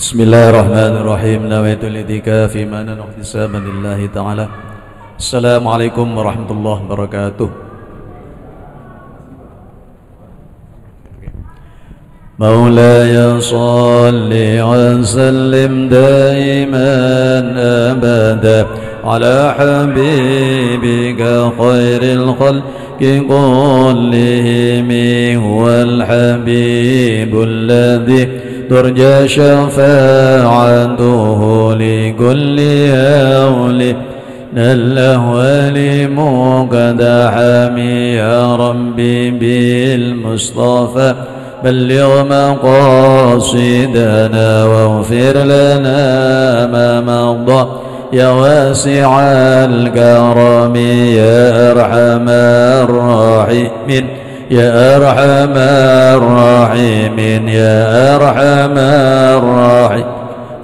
Bismillahirrahmanirrahim. Nawaitul i'tikaf fi manan ihtisaban lillahi ta'ala. Assalamualaikum warahmatullahi wabarakatuh. Maulaya salli wa sallim daiman abada ala habibika khairil khalqi kullihim huwal habibul ladzi ترجى شفاعته لكل أولي الأهوال مقدحا يا ربي بالمصطفى بلغ مقاصدنا واغفر لنا ما مضى يا واسع الكرم يا أرحم الراحمين يا أرحم الراحمين يا أرحم الراحمين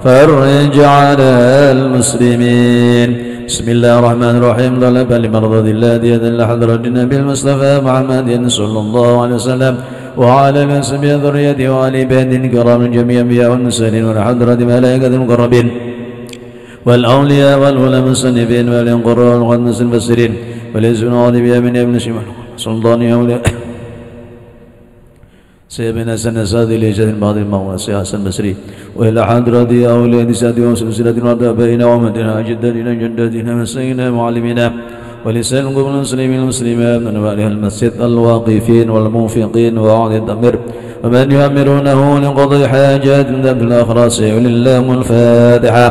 فرج على المسلمين. بسم الله الرحمن الرحيم. طلبا لمرضى الله دية لحضرة النبي المصطفى محمد صلى الله عليه وسلم وعلى وصحبه ذريته وآل بيته الكرام جميعا الأنبياء والمرسلين والحضرة الملائكة المقربين والأولياء والعلماء الصالحين والقراء والقدس المفسرين واليزن والأنبياء من ابن شمال سلطان أولياء سيدنا سنة سادي لجهد بعض المغوى سياسة المصري وإلى حضرة أولياء سادي وسلسلة وأبائنا وأمتنا جدتنا جدتنا مسينا معلمنا ولسان قبل المسلمين المسلمات من أهل المسجد الواقفين والموفقين وعاد الضمير ومن يؤمرونه لقضاء حاجات من ذنب الأخراس ولله الفاتحة.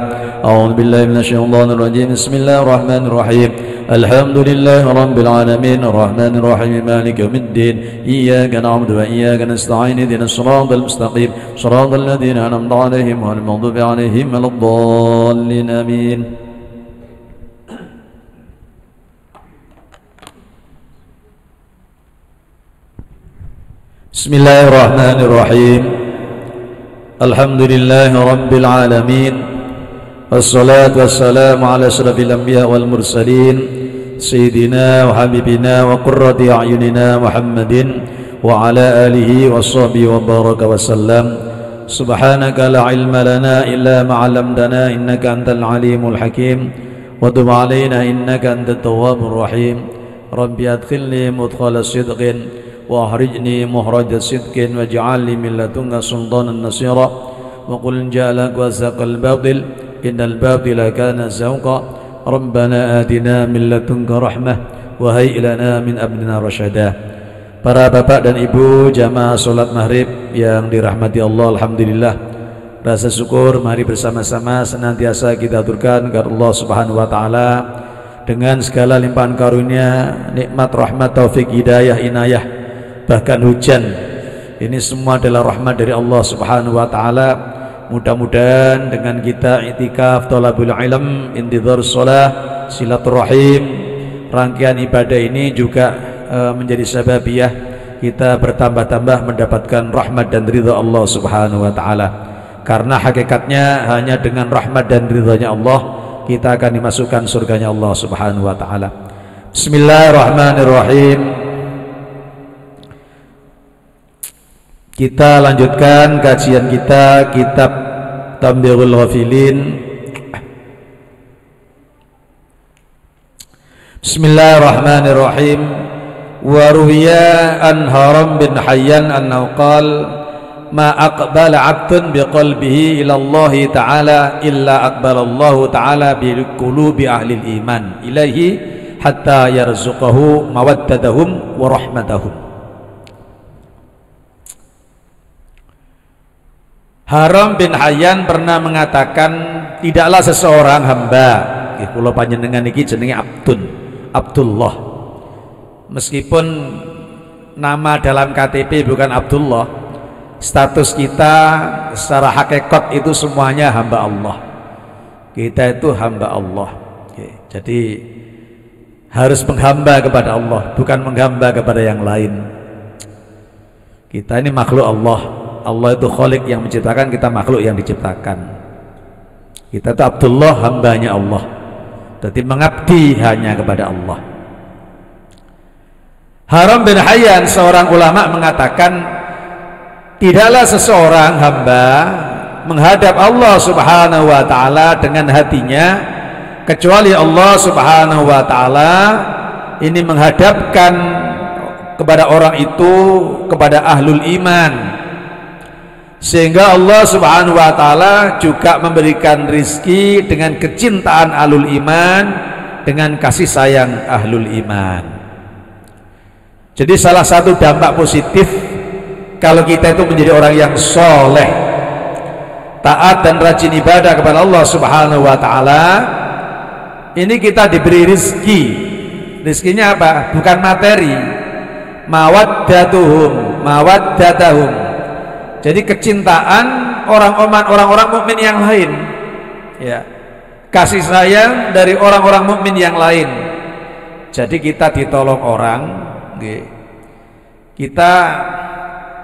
أعوذ بالله من الشيطان الرجيم. بسم الله الرحمن الرحيم. الحمد لله رب العالمين الرحمن الرحيم مالك يوم الدين إياك نعبد وإياك نستعين اهدنا الصراط المستقيم صراط الذين أنعمت عليهم غير المغضوب عليهم ولا الضالين آمين. بسم الله الرحمن الرحيم. الحمد لله رب العالمين والصلاة والسلام على أشرف الأنبياء والمرسلين سيدنا وحبيبنا وقرة أعيننا محمد وعلى آله وصحبه وبارك وسلم. سبحانك لا علم لنا إلا ما علمتنا إنك أنت العليم الحكيم وتب علينا إنك أنت التواب الرحيم. ربي أدخلني مدخل صدق وأخرجني مخرج صدق واجعل لي من لدنك سلطانا نصيرا وقل جاء لك وزق الباطل إن الباطل كان زهوقا ربنا آتنا من لدنك رحمة وهيئ لنا من أمرنا رشدا. Para bapak dan ibu jamaah sholat maghrib yang dirahmati Allah, alhamdulillah, rasa syukur mari bersama-sama senantiasa kita aturkan kepada Allah Subhanahu wa taala dengan segala limpahan karunia, nikmat, rahmat, taufik, hidayah, inayah, bahkan hujan. Ini semua adalah rahmat dari Allah Subhanahu wa taala. Mudah-mudahan dengan kita i'tikaf, thalabul ilm, intidhar shalah, silaturahim, rangkaian ibadah ini juga menjadi sababiyah kita bertambah-tambah mendapatkan rahmat dan ridha Allah Subhanahu wa taala. Karena hakikatnya hanya dengan rahmat dan ridhanya Allah kita akan dimasukkan surganya Allah Subhanahu wa taala. Bismillahirrahmanirrahim. Kita lanjutkan kajian kita kitab Tanbihul Ghafilin. Bismillahirrahmanirrahim. Wa ruwiya an Haram bin Hayyan annahu qala ma aqbala 'abdun biqalbihi ila Allah ta'ala illa aqbala Allah ta'ala bi qulubi ahli al-iman ilaihi hatta yarzuqahu mawaddatahum wa rahmatahum. Haram bin Hayyan pernah mengatakan tidaklah seseorang hamba, kula panjenengan iki jenenge Abdullah. Meskipun nama dalam KTP bukan Abdullah, status kita secara hakikat itu semuanya hamba Allah. Kita itu hamba Allah. Jadi harus menghamba kepada Allah, bukan menghamba kepada yang lain. Kita ini makhluk Allah. Allah itu Khalik yang menciptakan, kita makhluk yang diciptakan. Kita itu Abdullah, hambanya Allah. Jadi mengabdi hanya kepada Allah. Haram bin Hayyan seorang ulama mengatakan tidaklah seseorang hamba menghadap Allah Subhanahu wa taala dengan hatinya, kecuali Allah Subhanahu wa taala ini menghadapkan kepada orang itu kepada ahlul iman, sehingga Allah Subhanahu wa taala juga memberikan rizki dengan kecintaan ahlul iman, dengan kasih sayang ahlul iman. Jadi salah satu dampak positif kalau kita itu menjadi orang yang soleh, taat dan rajin ibadah kepada Allah Subhanahu wa taala, ini kita diberi rizki. Rizkinya apa? Bukan materi. Mawaddatahum. Jadi kecintaan orang-orang mukmin yang lain. Ya. Kasih sayang dari orang-orang mukmin yang lain. Jadi kita ditolong orang, kita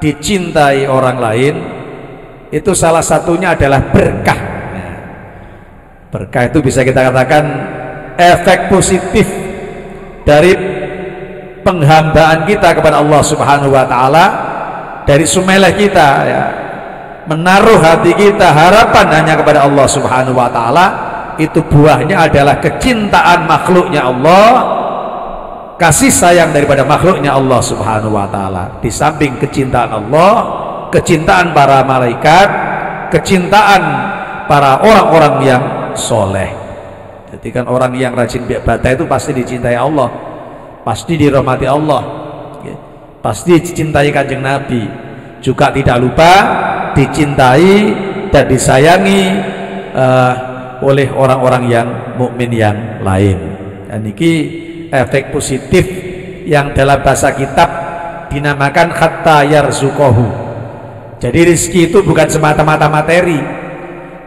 dicintai orang lain, itu salah satunya adalah berkah. Berkah itu bisa kita katakan efek positif dari penghambaan kita kepada Allah Subhanahu wa taala, dari sumeleh kita ya, menaruh hati kita harapan hanya kepada Allah Subhanahu wa taala, itu buahnya adalah kecintaan makhluknya Allah, kasih sayang daripada makhluknya Allah Subhanahu wa taala. Di samping kecintaan Allah, kecintaan para malaikat, kecintaan para orang-orang yang soleh. Jadi kan orang yang rajin beribadah itu pasti dicintai Allah, pasti dirahmati Allah, pasti dicintai Kanjeng Nabi, juga tidak lupa dicintai dan disayangi oleh orang-orang yang mukmin yang lain. Dan ini efek positif yang dalam bahasa kitab dinamakan hatta yarzuqahu. Jadi rizki itu bukan semata-mata materi.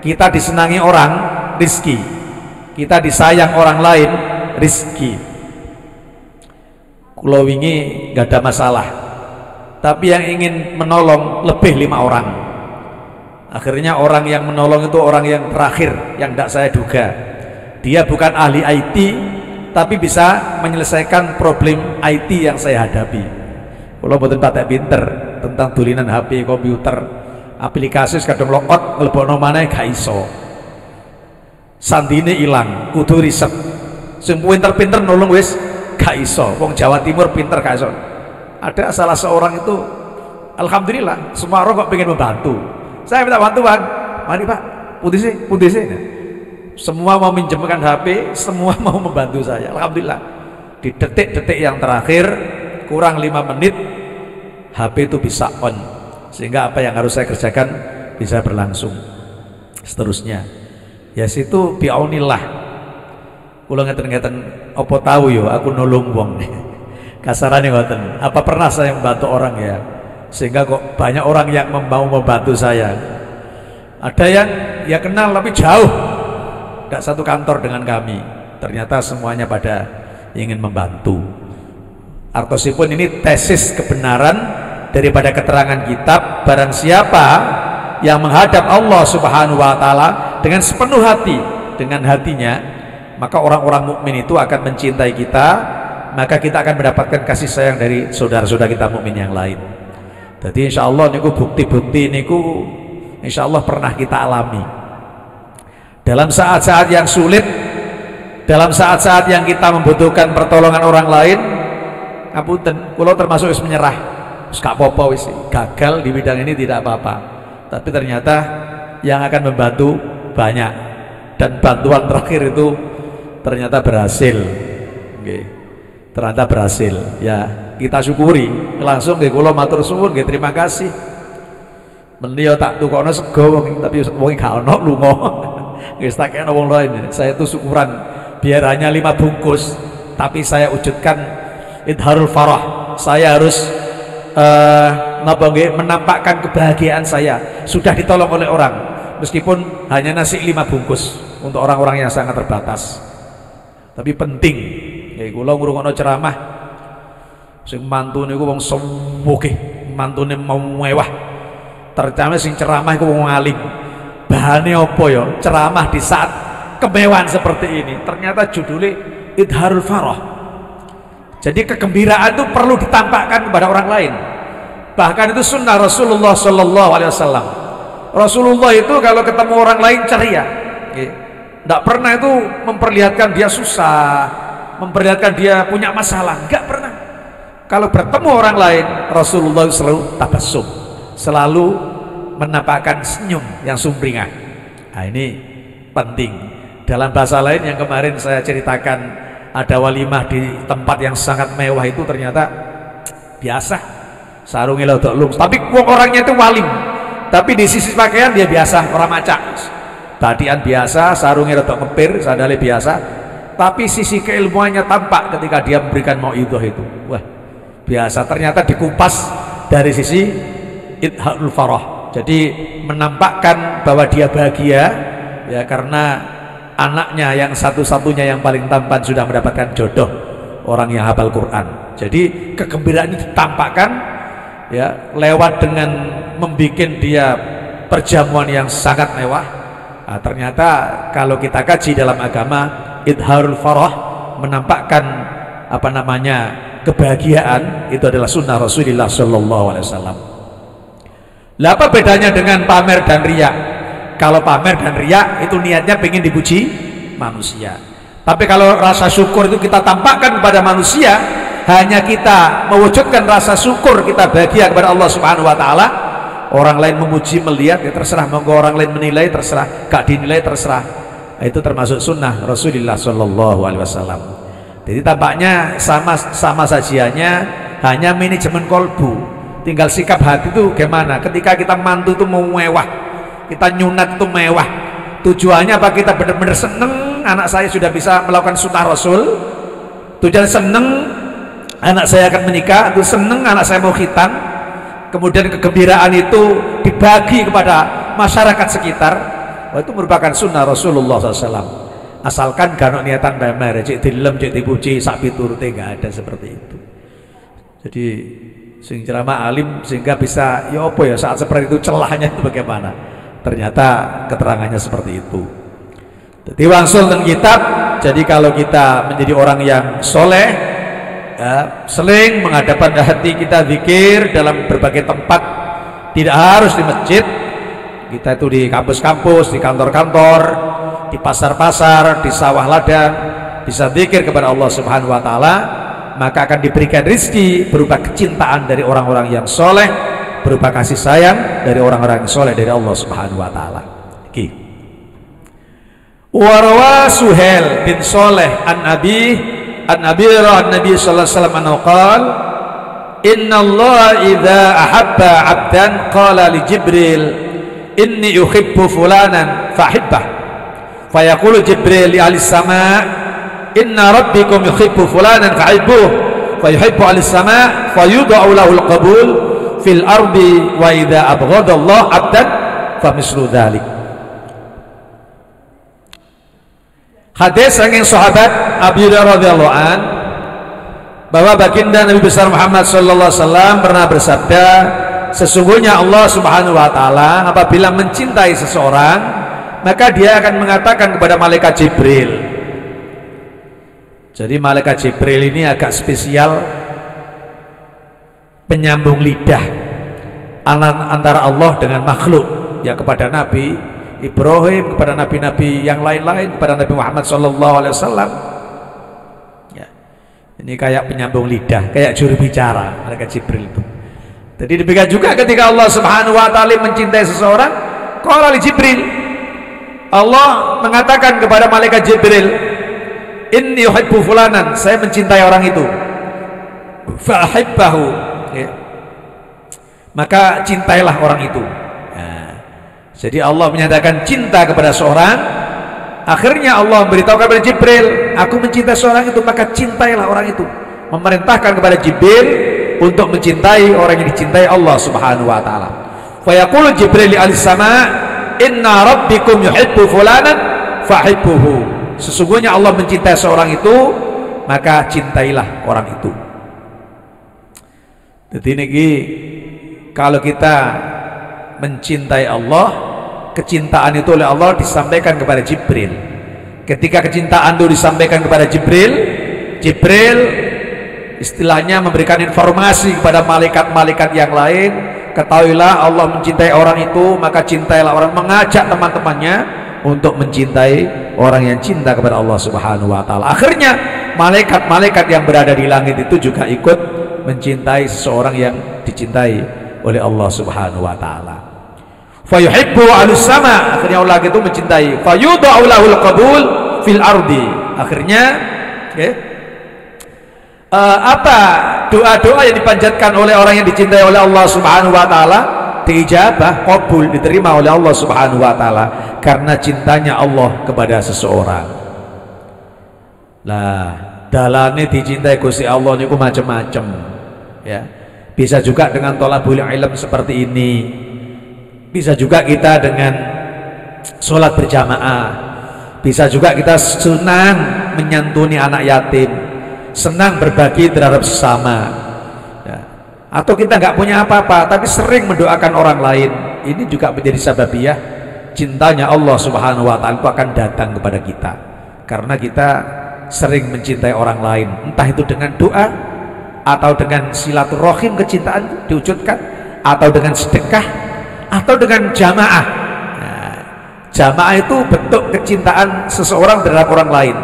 Kita disenangi orang, rizki. Kita disayang orang lain, rizki. Kulo wingi gak ada masalah, tapi yang ingin menolong lebih 5 orang. Akhirnya orang yang menolong itu orang yang terakhir, yang tidak saya duga. Dia bukan ahli IT, tapi bisa menyelesaikan problem IT yang saya hadapi. Kalau mboten patek pinter tentang dolinan HP, komputer, aplikasi kadang logout nglebokno maneh gak iso. Sandine ilang, kudu riset. Sing pinter-pinter nolong wis gak iso. Wong Jawa Timur pinter gak iso. Ada salah seorang itu, alhamdulillah, semua orang kok pengen membantu. Saya minta bantuan, mari Pak, putih sih. Semua mau minjemkan HP, semua mau membantu saya. Alhamdulillah. Di detik-detik yang terakhir, kurang 5 menit, HP itu bisa on, sehingga apa yang harus saya kerjakan bisa berlangsung. Seterusnya, ya situ biaunillah. Kula ngeten-ngeten, apa tahu yo aku nolong wong. Kasarannya ngoten. Apa pernah saya membantu orang ya, sehingga kok banyak orang yang mau membantu saya. Ada yang ya kenal tapi jauh, tidak satu kantor dengan kami. Ternyata semuanya pada ingin membantu. Artosipun ini tesis kebenaran daripada keterangan kitab. Barang siapa yang menghadap Allah Subhanahu wa taala dengan sepenuh hati, dengan hatinya, maka orang-orang mukmin itu akan mencintai kita, maka kita akan mendapatkan kasih sayang dari saudara-saudara kita mukmin yang lain. Jadi insya Allah niku bukti-bukti niku insya Allah pernah kita alami. Dalam saat-saat yang sulit, dalam saat-saat yang kita membutuhkan pertolongan orang lain, ngapunten, kula termasuk wis menyerah, wis gak apa-apa, wis gagal di bidang ini tidak apa-apa. Tapi ternyata yang akan membantu banyak, dan bantuan terakhir itu ternyata berhasil. Ternyata berhasil. Ya, kita syukuri. Langsung nggih kula matur suwun, nggih terima kasih. Meni yo tak tukono sego tapi wong gak ono lunga. Wis tak kene wong lain. Saya itu syukuran biar hanya 5 bungkus, tapi saya wujudkan idharul farah. Saya harus menampakkan kebahagiaan saya sudah ditolong oleh orang, meskipun hanya nasi 5 bungkus untuk orang-orang yang sangat terbatas. Tapi penting. Ya kula ngrungokno ceramah sing mantu niku wong sugih, mantune mau mewah. Terutama sing ceramah iku wong alim. Bahane apa ya? Ceramah di saat kemewahan seperti ini. Ternyata judulnya Idharul Farah. Jadi kegembiraan itu perlu ditampakkan kepada orang lain. Bahkan itu sunnah Rasulullah sallallahu alaihi wasallam. Rasulullah itu kalau ketemu orang lain ceria, tidak pernah itu memperlihatkan dia susah, memperlihatkan dia punya masalah, nggak pernah. Kalau bertemu orang lain, Rasulullah selalu tabassum, selalu menampakkan senyum yang sumringah. Nah, ini penting. Dalam bahasa lain yang kemarin saya ceritakan, ada walimah di tempat yang sangat mewah itu ternyata biasa, sarungnya lodok lung, tapi orangnya itu walim, tapi di sisi pakaian dia biasa, orang macak, badian biasa, sarungnya lodok kepir, sandalnya biasa, tapi sisi keilmuannya tampak ketika dia memberikan mauidhah itu. Wah, biasa, ternyata dikupas dari sisi idharul farah. Jadi menampakkan bahwa dia bahagia ya karena anaknya yang satu-satunya yang paling tampan sudah mendapatkan jodoh, orang yang hafal Quran. Jadi kegembiraan ini ditampakkan ya lewat dengan membuat dia perjamuan yang sangat mewah. Nah, ternyata kalau kita kaji dalam agama, idharul farah, menampakkan apa namanya kebahagiaan, itu adalah sunnah Rasulullah Sallallahu Alaihi Wasallam. Lah apa bedanya dengan pamer dan riya? Kalau pamer dan riya itu niatnya pengen dipuji manusia, tapi kalau rasa syukur itu kita tampakkan kepada manusia, hanya kita mewujudkan rasa syukur, kita bahagia kepada Allah Subhanahu Wa Taala. Orang lain memuji, melihat, ya terserah, monggo orang lain menilai terserah, gak dinilai terserah. Itu termasuk sunnah Rasulullah Sallallahu Alaihi Wasallam. Jadi tampaknya sama sajiannya, hanya manajemen kolbu. Tinggal sikap hati itu gimana. Ketika kita mantu itu mau mewah, kita nyunat itu mewah, tujuannya apa? Kita benar-benar seneng anak saya sudah bisa melakukan sunnah Rasul, tujuan seneng anak saya akan menikah, itu seneng anak saya mau khitan, kemudian kegembiraan itu dibagi kepada masyarakat sekitar. Wah, itu merupakan sunnah Rasulullah SAW. Asalkan gak niatan pamer, cek dilem, cek dipuji, sak piturute, gak ada seperti itu. Jadi sing ceramah alim sehingga bisa ya apa ya saat seperti itu celahnya itu bagaimana? Ternyata keterangannya seperti itu. Jadi wangsul dan kitab. Jadi kalau kita menjadi orang yang soleh, ya, seling menghadapkan hati kita zikir dalam berbagai tempat, tidak harus di masjid. Kita itu di kampus-kampus, di kantor-kantor, di pasar-pasar, di sawah ladang, bisa zikir kepada Allah Subhanahu Wa Taala, maka akan diberikan rizki berupa kecintaan dari orang-orang yang soleh, berupa kasih sayang dari orang-orang yang soleh dari Allah Subhanahu Wa Taala. Warwa Suhail bin Soleh an Nabi sallallahu alaihi wasallam anhu qala inna Allah idza ahabba 'abdan qala li Jibril inni uhibbu fulanan fahibbah fayaqulu Jibril li ahli sama' inna rabbikum yuhibbu fulanan fahibbuh fayuhibbu ahli sama' fayud'u lahu al-qabul fil ardi wa idza abghadallahu 'abdan famislu dzalik. Hadis saking sahabat Abu Hurairah radhiyallahu an bahwa baginda Nabi besar Muhammad sallallahu alaihi wasallam pernah bersabda, sesungguhnya Allah Subhanahu wa taala apabila mencintai seseorang, maka dia akan mengatakan kepada malaikat Jibril. Jadi malaikat Jibril ini agak spesial, penyambung lidah antara Allah dengan makhluk, ya kepada Nabi Ibrahim, kepada nabi-nabi yang lain-lain, kepada Nabi Muhammad sallallahu alaihi wasallam. Ya. Ini kayak penyambung lidah, kayak juru bicara malaikat Jibril itu. Jadi demikian juga ketika Allah Subhanahu wa taala mencintai seseorang, qala li Jibril. Allah mengatakan kepada malaikat Jibril, inni uhibbu fulanan, saya mencintai orang itu. Fa'hibbahu. Ya. Maka cintailah orang itu. Jadi Allah menyatakan cinta kepada seorang, akhirnya Allah memberitahu kepada Jibril, aku mencintai seorang itu, maka cintailah orang itu. Memerintahkan kepada Jibril untuk mencintai orang yang dicintai Allah Subhanahu wa taala. Fa yaqulu Jibril li ahli sama' inna rabbikum yuhibbu fulanan fahibbuhu. Sesungguhnya Allah mencintai seorang itu, maka cintailah orang itu. Jadi niki kalau kita mencintai Allah, kecintaan itu oleh Allah disampaikan kepada Jibril. Ketika kecintaan itu disampaikan kepada Jibril, Jibril istilahnya memberikan informasi kepada malaikat-malaikat yang lain ketahuilah Allah mencintai orang itu, maka cintailah orang, mengajak teman-temannya untuk mencintai orang yang cinta kepada Allah Subhanahu wa taala. Akhirnya malaikat-malaikat yang berada di langit itu juga ikut mencintai seseorang yang dicintai oleh Allah Subhanahu wa taala. Fayuhibbu alus sama, akhirnya Allah itu mencintai. Fayudau lahul qabul fil ardi. Akhirnya apa doa-doa yang dipanjatkan oleh orang yang dicintai oleh Allah Subhanahu wa taala diijabah, qabul, diterima oleh Allah Subhanahu wa taala karena cintanya Allah kepada seseorang. Lah, dalane dicintai Gusti Allah niku macam-macam. Ya. Bisa juga dengan thalabul ilm seperti ini. Bisa juga kita dengan sholat berjamaah. Bisa juga kita senang menyantuni anak yatim, senang berbagi terhadap sesama, ya. Atau kita nggak punya apa-apa tapi sering mendoakan orang lain. Ini juga menjadi sababiyah cintanya Allah Subhanahu wa taala itu akan datang kepada kita karena kita sering mencintai orang lain, entah itu dengan doa atau dengan silaturahim, kecintaan diwujudkan, atau dengan sedekah, atau dengan jamaah. Nah, jamaah itu bentuk kecintaan seseorang terhadap orang lain.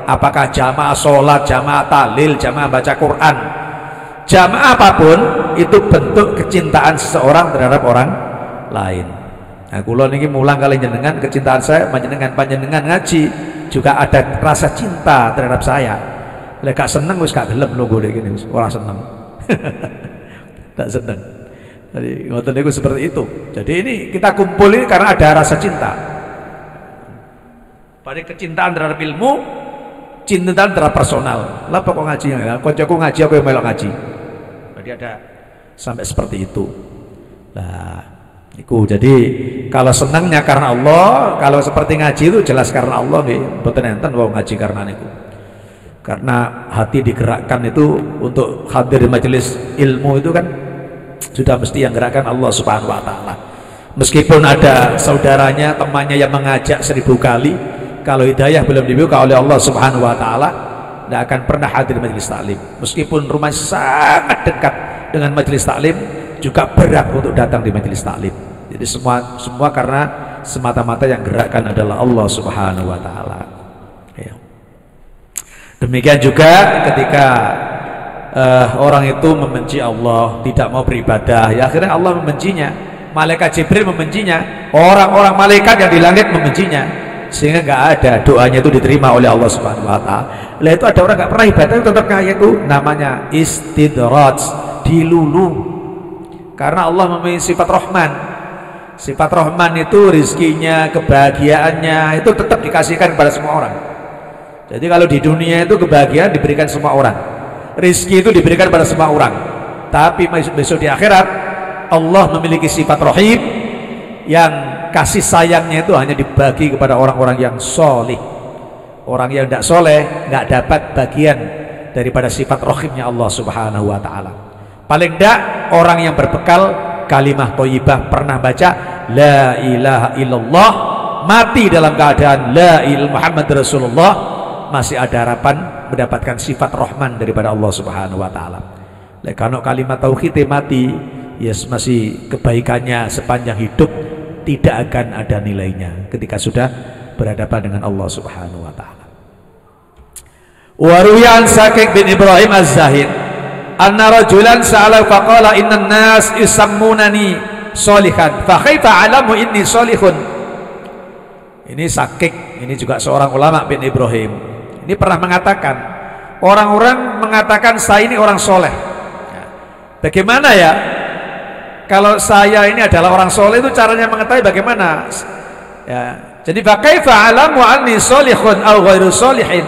Apakah jamaah sholat, jamaah tahlil, jamaah baca Quran, jamaah apapun itu bentuk kecintaan seseorang terhadap orang lain. Nah, kula niki mulang kali jenengan, kecintaan saya panjenengan ngaji juga ada rasa cinta terhadap saya. Lek gak seneng wis gak gelem lho golek ngene, ora seneng. Tak seneng. Jadi ngoten niku seperti itu. Jadi ini kita kumpul ini karena ada rasa cinta. Pada kecintaan terhadap ilmu, cintaan terhadap personal. Lah pokok ngaji ya, kancaku ngaji aku yang melok ngaji. Jadi ada sampai seperti itu. Nah, iku jadi kalau senangnya karena Allah, kalau seperti ngaji itu jelas karena Allah nggih, mboten enten wong ngaji karena niku. Karena hati digerakkan itu untuk hadir di majelis ilmu itu kan sudah mesti yang gerakkan Allah Subhanahu wa taala. Meskipun ada saudaranya, temannya yang mengajak 1000 kali, kalau hidayah belum dibuka oleh Allah Subhanahu wa taala, tidak akan pernah hadir majelis taklim. Meskipun rumah sangat dekat dengan majelis taklim, juga berat untuk datang di majelis taklim. Jadi semua karena semata-mata yang gerakkan adalah Allah Subhanahu wa taala. Ya. Demikian juga ketika orang itu membenci Allah, tidak mau beribadah, ya akhirnya Allah membencinya. Malaikat Jibril membencinya, orang-orang malaikat yang di langit membencinya, sehingga nggak ada doanya itu diterima oleh Allah Subhanahu wa taala. Lah itu ada orang nggak pernah ibadah tetap kayak itu, namanya istidraj, dilulu. Karena Allah memiliki sifat Rahman. Sifat Rahman itu rizkinya, kebahagiaannya itu tetap dikasihkan kepada semua orang. Jadi kalau di dunia itu kebahagiaan diberikan semua orang, rizki itu diberikan pada semua orang. Tapi besok di akhirat Allah memiliki sifat Rahim, yang kasih sayangnya itu hanya dibagi kepada orang-orang yang solih. Orang yang tidak soleh nggak dapat bagian daripada sifat Rahimnya Allah Subhanahu wa taala. Paling tidak orang yang berbekal kalimah thayyibah, pernah baca la ilaha illallah, mati dalam keadaan la ilaha Muhammad Rasulullah, masih ada harapan mendapatkan sifat Rahman daripada Allah Subhanahu wa taala. Kalau kalimat tauhid mati, yes, masih kebaikannya sepanjang hidup tidak akan ada nilainya ketika sudah berhadapan dengan Allah Subhanahu wa taala. Wa ruwiyan Sakik bin Ibrahim Az-Zahid anna rajulan sa'ala faqala innan nas yusammunani sholihan fa kaifa alamu inni sholihun. Ini Sakik, ini juga seorang ulama bin Ibrahim. Ini pernah mengatakan, orang-orang mengatakan saya ini orang soleh. Bagaimana ya kalau saya ini adalah orang soleh, itu caranya mengetahui bagaimana ya. Jadi fa kaifa alamu anni sholihun aw ghairu sholihin,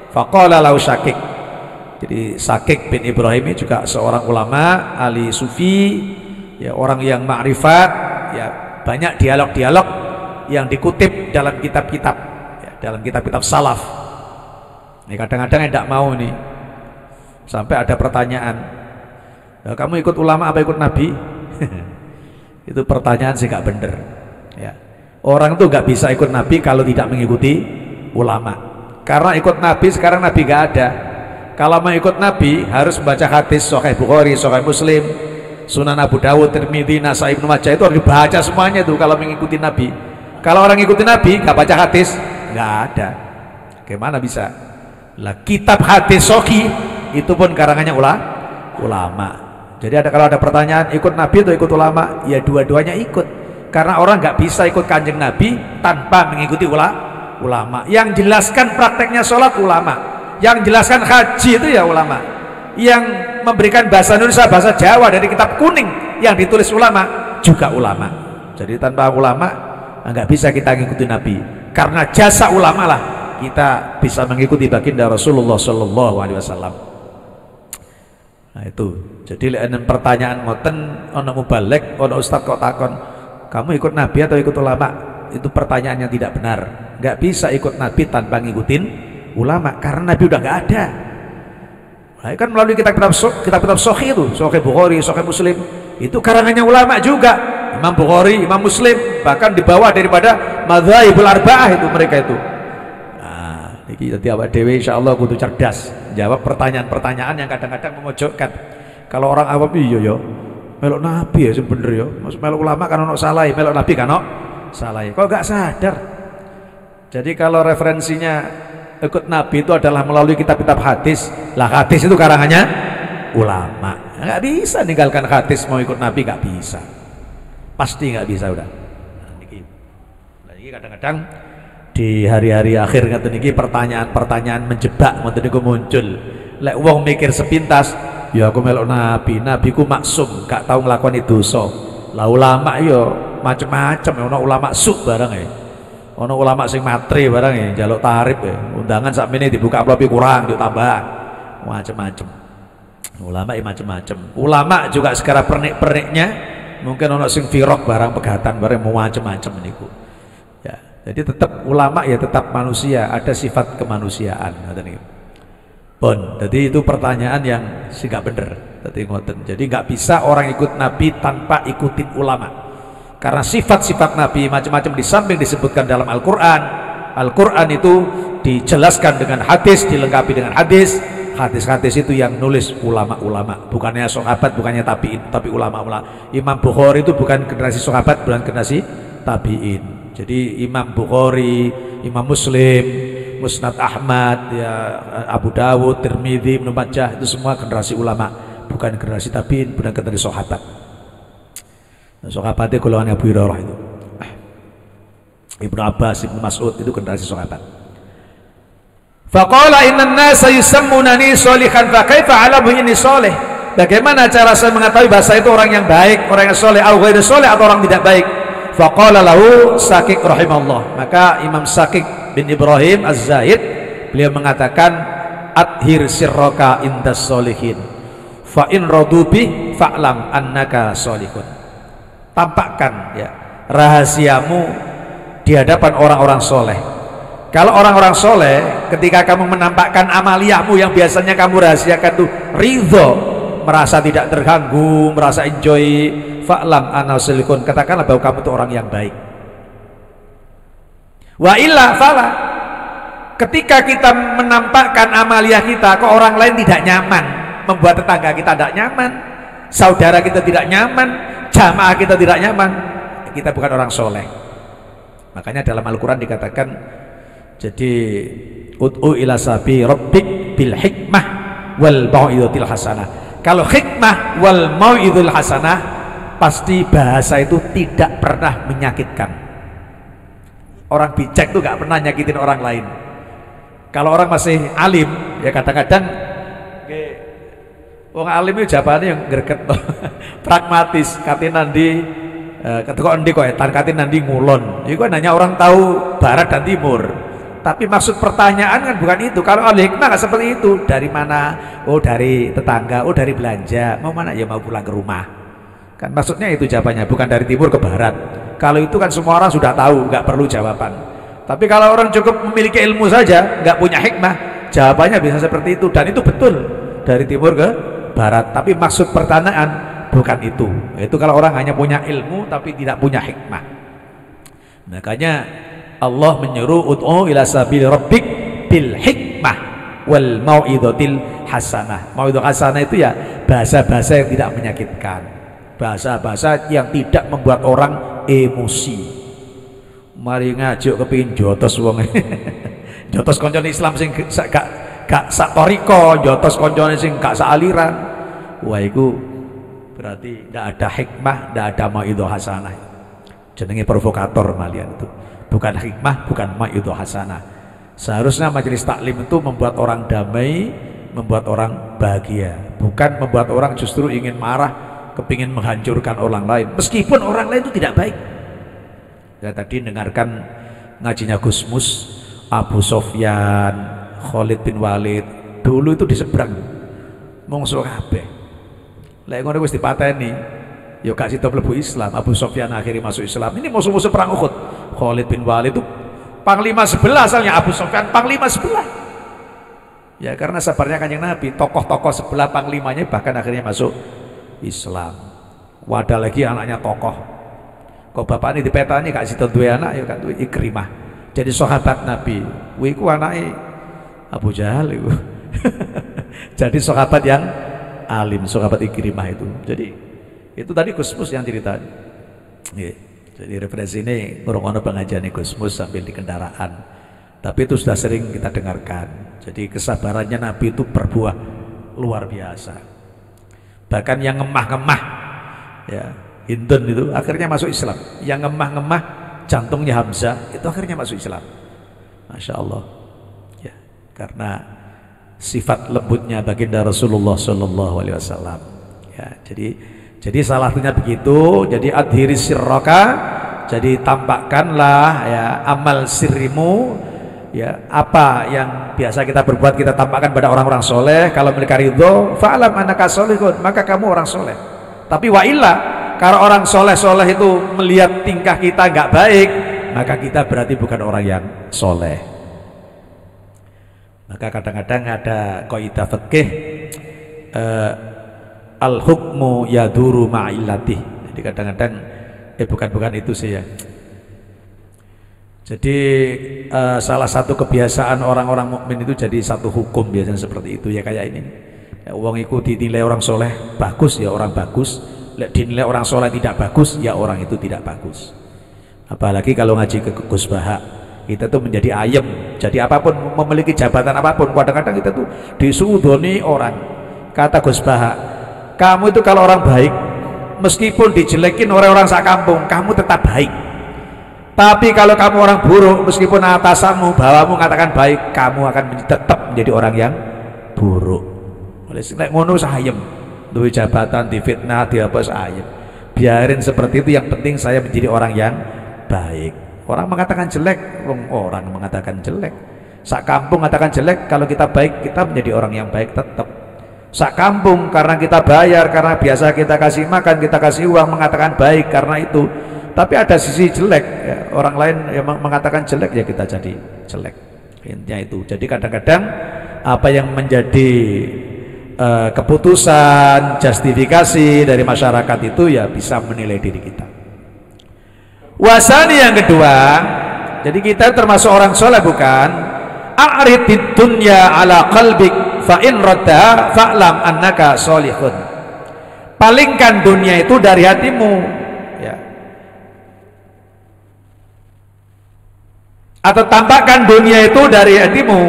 faqala lahu Sakik. Jadi Sakik bin Ibrahim ini juga seorang ulama, ahli sufi, ya, orang yang ma'rifat, ya, banyak dialog-dialog yang dikutip dalam kitab-kitab, ya, dalam kitab-kitab salaf. Ini kadang-kadang tidak mau nih, sampai ada pertanyaan, ya, kamu ikut ulama apa ikut nabi? Itu pertanyaan sih gak bener, ya. Orang tuh gak bisa ikut nabi kalau tidak mengikuti ulama, karena ikut nabi sekarang nabi gak ada. Kalau mau ikut nabi harus membaca hadis Sahih Bukhari, Sahih Muslim, Sunan Abu Dawud, Tirmidzi, Nasai, Ibnu Majah itu harus dibaca semuanya itu kalau mengikuti Nabi. Kalau orang ngikutin Nabi nggak baca hadis, nggak ada. Gimana bisa? Lah kitab hadis Sahih itu pun karangannya ulama. Jadi kalau ada pertanyaan ikut Nabi atau ikut ulama, ya dua-duanya ikut. Karena orang nggak bisa ikut kanjeng Nabi tanpa mengikuti ulama. Yang jelaskan prakteknya sholat ulama, yang jelaskan haji itu ya ulama, yang memberikan bahasa Indonesia, bahasa Jawa dari kitab kuning yang ditulis ulama juga ulama. Jadi tanpa ulama nggak bisa kita mengikuti Nabi. Karena jasa ulama lah kita bisa mengikuti baginda Rasulullah Shallallahu Alaihi Wasallam. Nah itu. Jadi lek pertanyaan ngoten ono mubalek, ono ustaz kok takon, kamu ikut Nabi atau ikut ulama? Itu pertanyaan yang tidak benar. Nggak bisa ikut Nabi tanpa ngikutin ulama karena Nabi udah nggak ada. Nah, kan melalui kitab-kitab Sahih itu, Sahih Bukhari, Sahih Muslim, itu karangannya ulama juga. Imam Bukhari, Imam Muslim, bahkan di bawah daripada Madzhabul Arba'ah itu mereka itu. Nah, ini jadi awak dewe insyaallah kudu cerdas jawab pertanyaan-pertanyaan yang kadang-kadang memojokkan. Kalau orang awam iya ya, melok Nabi ya bener ya. Mas melok ulama kan ono salah, melok Nabi kan ono salah. Kok gak sadar? Jadi kalau referensinya ikut Nabi itu adalah melalui kitab-kitab hadis, lah hadis itu karangannya ulama. Nggak bisa ninggalkan hadis mau ikut Nabi, nggak bisa. Pasti nggak bisa udah. Nah, ini kadang-kadang di hari-hari akhir ngeten iki pertanyaan-pertanyaan menjebak ngoten niku muncul. Lek wong mikir sepintas, ya aku melok Nabi, nabiku maksum, gak tahu nglakoni dosa. Lah ulama yo macem-macem, ono ulama suk barang ya. Ono ulama sing matre barang ya, njaluk tarif ya. Undangan sakmene dibuka amplop kurang, yo tambah. Macem-macem. Ulama ya macem-macem. Ulama juga sekarang pernik-perniknya mungkin ono sing firok barang pegatan barang mau macem-macem niku. Ya, jadi tetap ulama ya tetap manusia, ada sifat kemanusiaan ngoten niku. Bon, jadi itu pertanyaan yang sih gak bener. Jadi nggak bisa orang ikut Nabi tanpa ikutin ulama. Karena sifat-sifat Nabi macam-macam di samping disebutkan dalam Al-Quran. Al-Quran itu dijelaskan dengan hadis, dilengkapi dengan hadis. Hadis-hadis itu yang nulis ulama-ulama, bukannya sahabat, bukannya tabiin, tapi ulama-ulama. Imam Bukhari itu bukan generasi sahabat, bukan generasi tabiin. Jadi Imam Bukhari, Imam Muslim, Musnad Ahmad, ya, Abu Dawud, Tirmidzi, Ibnu Majah itu semua generasi ulama, bukan generasi tabiin, bukan generasi sahabat. Sahabatnya golongan Abu Hurairah itu, Ibnu Abbas, Ibnu Mas'ud itu generasi sahabat. Faqala innan nasa yusammunani sholihan fa kaifa alamu inni sholih. Bagaimana cara saya mengetahui bahasa itu orang yang baik, orang yang soleh, atau ghairu soleh, atau orang tidak baik? Faqala lahu Sakik rahimahullah. Maka Imam Sakik bin Ibrahim Az-Zahid beliau mengatakan adhir sirraka indas solihin fa in radubi fa'lam annaka solihun. Tampakkan ya rahasiamu di hadapan orang-orang soleh. Kalau orang-orang soleh ketika kamu menampakkan amaliyahmu yang biasanya kamu rahasiakan tuh ridho, merasa tidak terganggu, merasa enjoy, fa'lam anna solihun, katakanlah bahwa kamu itu orang yang baik. Wa illa fala, ketika kita menampakkan amaliyah kita ke orang lain tidak nyaman, membuat tetangga kita tidak nyaman, saudara kita tidak nyaman, jamaah kita tidak nyaman, kita bukan orang soleh. Makanya dalam Al-Quran dikatakan, jadi ud'u ila sabi rabbik bil hikmah wal mau'izatil hasanah. Kalau hikmah wal mau'izatil hasanah, pasti bahasa itu tidak pernah menyakitkan. Orang bijak itu gak pernah nyakitin orang lain. Kalau orang masih alim, ya kadang-kadang orang alim itu jawabannya yang greget, pragmatis, katin nanti ketika endi kok etan katin nanti ngulon. Itu kan hanya orang tahu barat dan timur. Tapi maksud pertanyaan kan bukan itu. Kalau ahli hikmah nggak seperti itu. Dari mana? Oh dari tetangga. Oh dari belanja. Mau mana? Ya mau pulang ke rumah. Kan maksudnya itu jawabannya, bukan dari timur ke barat. Kalau itu kan semua orang sudah tahu, nggak perlu jawaban. Tapi kalau orang cukup memiliki ilmu saja, nggak punya hikmah, jawabannya bisa seperti itu. Dan itu betul dari timur ke barat. Tapi maksud pertanyaan bukan itu. Itu kalau orang hanya punya ilmu tapi tidak punya hikmah. Makanya Allah menyuruh ud'u ila sabili rabbik bil hikmah wal mau'izatil hasanah. Mau'izatil hasanah itu ya bahasa-bahasa yang tidak menyakitkan. bahasa-bahasa yang tidak membuat orang emosi. Mari ngajuk kepingin jotos wong jotos koncone Islam sing gak sak toriko, jotos koncone sing gak sak aliran. Wah itu berarti tidak ada hikmah, tidak ada mau'idhah hasanah. Jenenge provokator kalian itu. Bukan hikmah, bukan mau'idhah hasanah. Seharusnya majelis taklim itu membuat orang damai, membuat orang bahagia, bukan membuat orang justru ingin marah, kepingin menghancurkan orang lain, meskipun orang lain itu tidak baik. Ya, tadi dengarkan ngajinya Gus Mus, Abu Sofyan, Khalid bin Walid, dulu itu di seberang mungsuh kabeh. Lek ngono wis dipateni, ya gak sida mlebu Islam. Abu Sofyan akhirnya masuk Islam. Ini musuh-musuh perang Uhud. Khalid bin Walid itu panglima sebelah, asalnya Abu Sofyan panglima sebelah. Ya karena sabarnya Kanjeng Nabi, tokoh-tokoh sebelah panglimanya bahkan akhirnya masuk Islam. Wadah lagi anaknya tokoh. Kok bapak ini dipetani gak sida duwe anak ya gak duwe Ikrimah. Jadi sahabat Nabi. Kuwi ku anake Abu Jahal itu. Jadi sahabat yang alim, sahabat Ikrimah itu. Jadi itu tadi Gus Mus yang cerita. Jadi referensi ini ngurung-ngurung pengajian Gus Mus sambil di kendaraan. Tapi itu sudah sering kita dengarkan. Jadi kesabarannya Nabi itu berbuah luar biasa. Bahkan yang ngemah-ngemah, ya Hindun itu akhirnya masuk Islam. Yang ngemah-ngemah jantungnya Hamzah itu akhirnya masuk Islam. Masya Allah. Ya, karena sifat lembutnya baginda Rasulullah Shallallahu Alaihi Wasallam. Ya, jadi salah satunya begitu. Jadi adhiri sirroka, jadi tampakkanlah ya amal sirrimu, ya apa yang biasa kita berbuat kita tampakkan pada orang-orang soleh. Kalau mereka ridho, fa'alam annaka solihun, maka kamu orang soleh. Tapi wa illa, kalau orang soleh-soleh itu melihat tingkah kita nggak baik, maka kita berarti bukan orang yang soleh. Maka kadang-kadang ada kaidah fikih al-hukmu yaduru ma'illatih. Jadi kadang-kadang bukan itu sih ya. Jadi salah satu kebiasaan orang-orang mukmin itu jadi satu hukum biasanya seperti itu ya, kayak ini. Ya, uang itu dinilai orang soleh bagus ya orang bagus, dinilai orang soleh tidak bagus ya orang itu tidak bagus. Apalagi kalau ngaji ke Gus Baha, kita tuh menjadi ayem. Jadi apapun, memiliki jabatan apapun, kadang-kadang kita tuh disudoni orang. Kata Gus Baha, kamu itu kalau orang baik, meskipun dijelekin orang-orang sakampung, kamu tetap baik. Tapi kalau kamu orang buruk, meskipun atasanmu, bawamu mengatakan baik, kamu akan tetap menjadi orang yang buruk. Oleh sebab ngono sayem, duwe jabatan, difitnah, diapa sayem. Biarin seperti itu, yang penting saya menjadi orang yang baik. Orang mengatakan jelek, orang mengatakan jelek. Sak kampung mengatakan jelek, kalau kita baik, kita menjadi orang yang baik tetap. Sak kampung karena kita bayar, karena biasa kita kasih makan, kita kasih uang, mengatakan baik karena itu. Tapi ada sisi jelek, ya, orang lain yang mengatakan jelek, ya kita jadi jelek. Intinya itu. Jadi kadang-kadang apa yang menjadi keputusan, justifikasi dari masyarakat itu ya bisa menilai diri kita. Wasani yang kedua, jadi kita termasuk orang soleh bukan? A'ridid dunya ala qalbik fa in radda fa'lam annaka solihun. Palingkan dunia itu dari hatimu, ya. Atau tampakkan dunia itu dari hatimu.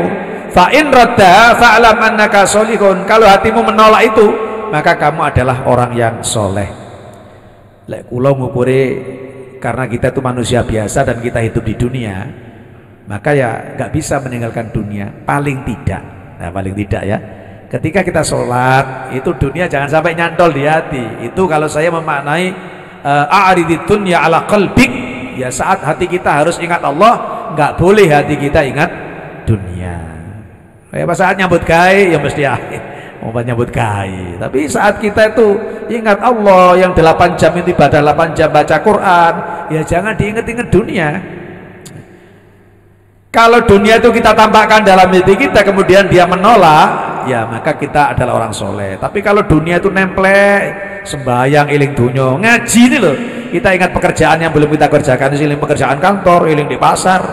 Fa in radda fa'lam annaka solihun. Kalau hatimu menolak itu, maka kamu adalah orang yang soleh. Lek kula ngukure karena kita itu manusia biasa dan kita hidup di dunia, maka ya nggak bisa meninggalkan dunia paling tidak. Nah paling tidak ya, ketika kita sholat itu dunia jangan sampai nyantol di hati. Itu kalau saya memaknai a'ridid dunya ala qalbik, ya saat hati kita harus ingat Allah, nggak boleh hati kita ingat dunia. Ya pas saat nyambut gawe ya mesti mau nyambut gawe. Tapi saat kita itu ingat Allah, yang 8 jam itu ibadah, 8 jam baca Quran, ya jangan diingat-ingat dunia. Kalau dunia itu kita tampakkan dalam hati kita, kemudian dia menolak, ya maka kita adalah orang soleh. Tapi kalau dunia itu nemplek, sembahyang iling dunyo, ngaji ini loh, kita ingat pekerjaan yang belum kita kerjakan, iling pekerjaan kantor, iling di pasar,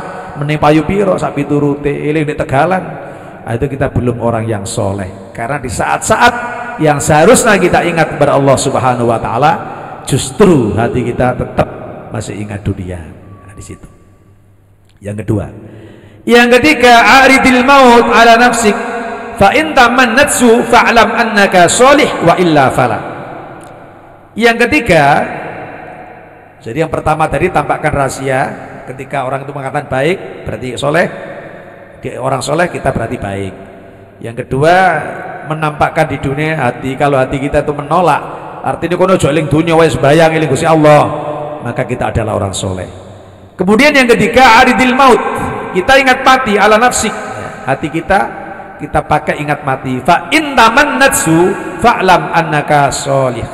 mening payu piro, sapi turute, iling di Tegalan. Nah, itu kita belum orang yang soleh. Karena di saat-saat yang seharusnya kita ingat kepada Allah Subhanahu wa Ta'ala, justru hati kita tetap masih ingat dunia. Nah, di situ. Yang kedua. Yang ketiga, aridil maut ala nafsik fa in tamannatsu fa'lam annaka sholih wa illa fala. Yang ketiga, jadi yang pertama tadi tampakkan rahasia. Ketika orang itu mengatakan baik berarti soleh, orang soleh kita berarti baik. Yang kedua, menampakkan di dunia hati. Kalau hati kita itu menolak, artinya kono ojo eling dunya wis bayang eling Gusti Allah, maka kita adalah orang soleh. Kemudian yang ketiga, aridil maut, kita ingat mati ala nafsik, hati kita pakai ingat mati. Fa in tamannatsu fa'lam annaka sholih.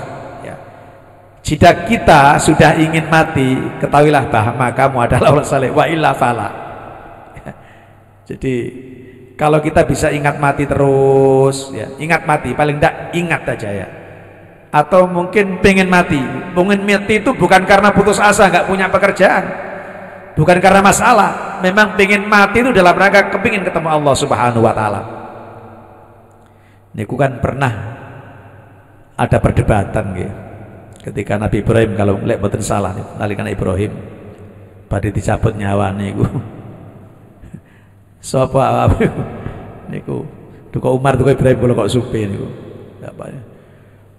Ya. Jika kita sudah ingin mati, ketahuilah bahwa kamu adalah orang saleh, wa illa fala. Ya. Jadi kalau kita bisa ingat mati terus, ya, ingat mati, paling tidak ingat aja ya. Atau mungkin pengen mati itu bukan karena putus asa, nggak punya pekerjaan, bukan karena masalah, memang pengen mati itu dalam rangka kepingin ketemu Allah Subhanahu Wa Taala. Ini kan pernah ada perdebatan gitu. Ketika Nabi Ibrahim, kalau lek boten salah nalika Ibrahim badhe dicabut nyawane iku. Sapa niku duka Umar duka Ibrahim kula kok supe niku. Apa ya?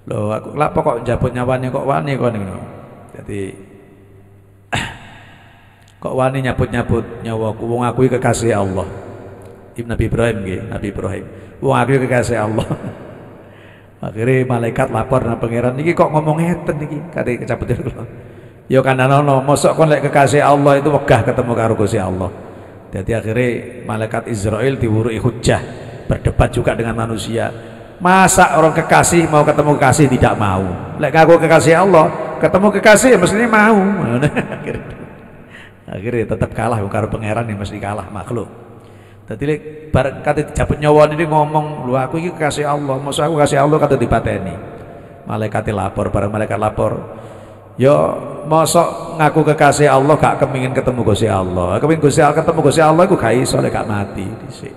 Lho aku lha kok njabut nyawane kok wani kok niku. Jadi kok wani nyabut-nyabut nyawaku, wong aku iki kekasih Allah. Ibnu Nabi Ibrahim nggih, Nabi Ibrahim. Wong aku kekasih Allah. Akhirnya malaikat lapor nang pangeran niki kok ngomong ngeten niki kate kecabut kula. Ya kan ana mosok kon lek kekasih Allah itu wegah ketemu karo Gusti Allah. Jadi akhirnya malaikat Israel diwuruki hujjah, berdebat juga dengan manusia. Masa orang kekasih mau ketemu kekasih tidak mau? Lek ngaku kekasih Allah, ketemu kekasih mestinya mau. Akhirnya tetap kalah karo pangeran yang mesti kalah makhluk. Jadi lek bareng kate dijabut nyawa ini ngomong, "Lho aku iki kekasih Allah, masa aku kasih Allah kate dipateni." Malaikat lapor, bareng malaikat lapor. Yo mosok ngaku kekasih Allah gak kepengin ketemu Gusti Allah. Kepengin Gusti Allah ketemu Gusti Allah iku gak iso lek gak mati dhisik.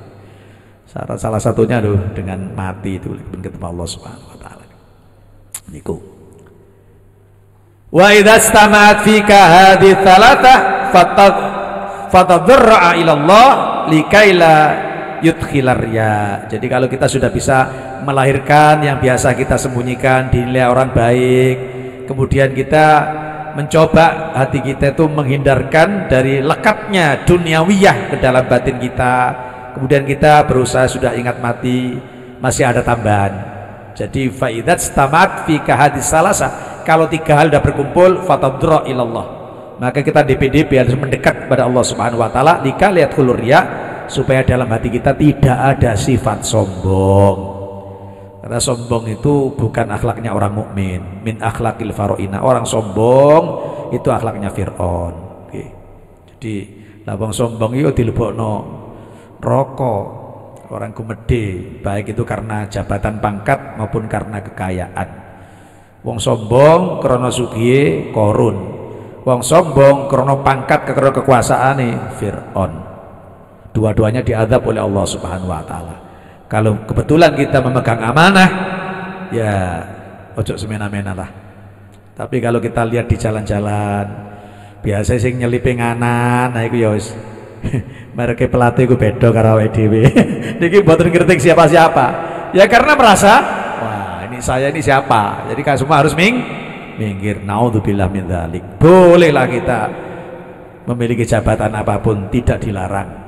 Syarat salah satunya lho dengan mati itu ketemu Allah Subhanahu wa taala. Niku. Wa idza istama'at fika hadhihi thalatha fatadharra'a ila Allah likaila yudkhilar riya. Jadi kalau kita sudah bisa melahirkan yang biasa kita sembunyikan, dinilai orang baik, kemudian kita mencoba hati kita itu menghindarkan dari lekatnya duniawiyah ke dalam batin kita, kemudian kita berusaha sudah ingat mati, masih ada tambahan. Jadi faidat stamat fi kahadis salasa, kalau tiga hal sudah berkumpul fatadra ilallah, maka kita DPDP harus mendekat kepada Allah Subhanahu wa taala lika lihat khulurya, supaya dalam hati kita tidak ada sifat sombong. Karena sombong itu bukan akhlaknya orang mukmin, min akhlakil faroina. Orang sombong itu akhlaknya Fir'aun. Oke. Jadi labang sombong itu dilebokno rokok, orang kumede, baik itu karena jabatan pangkat maupun karena kekayaan. Wong sombong krana sugih Korun, wong sombong krana pangkat krana kekuasaane Fir'aun. Dua-duanya diazab oleh Allah Subhanahu wa taala. Kalau kebetulan kita memegang amanah, ya ojo semena-mena lah. Tapi kalau kita lihat di jalan-jalan, biasa sing nyelipi nganan, nah iku ya wis mereke pelatih iku beda karo awake dhewe. Niki mboten kritik siapa-siapa. Ya karena merasa, wah ini saya ini siapa? Jadi kan semua harus minggir. Naudzubillah min dzalik. Bolehlah kita memiliki jabatan apapun, tidak dilarang.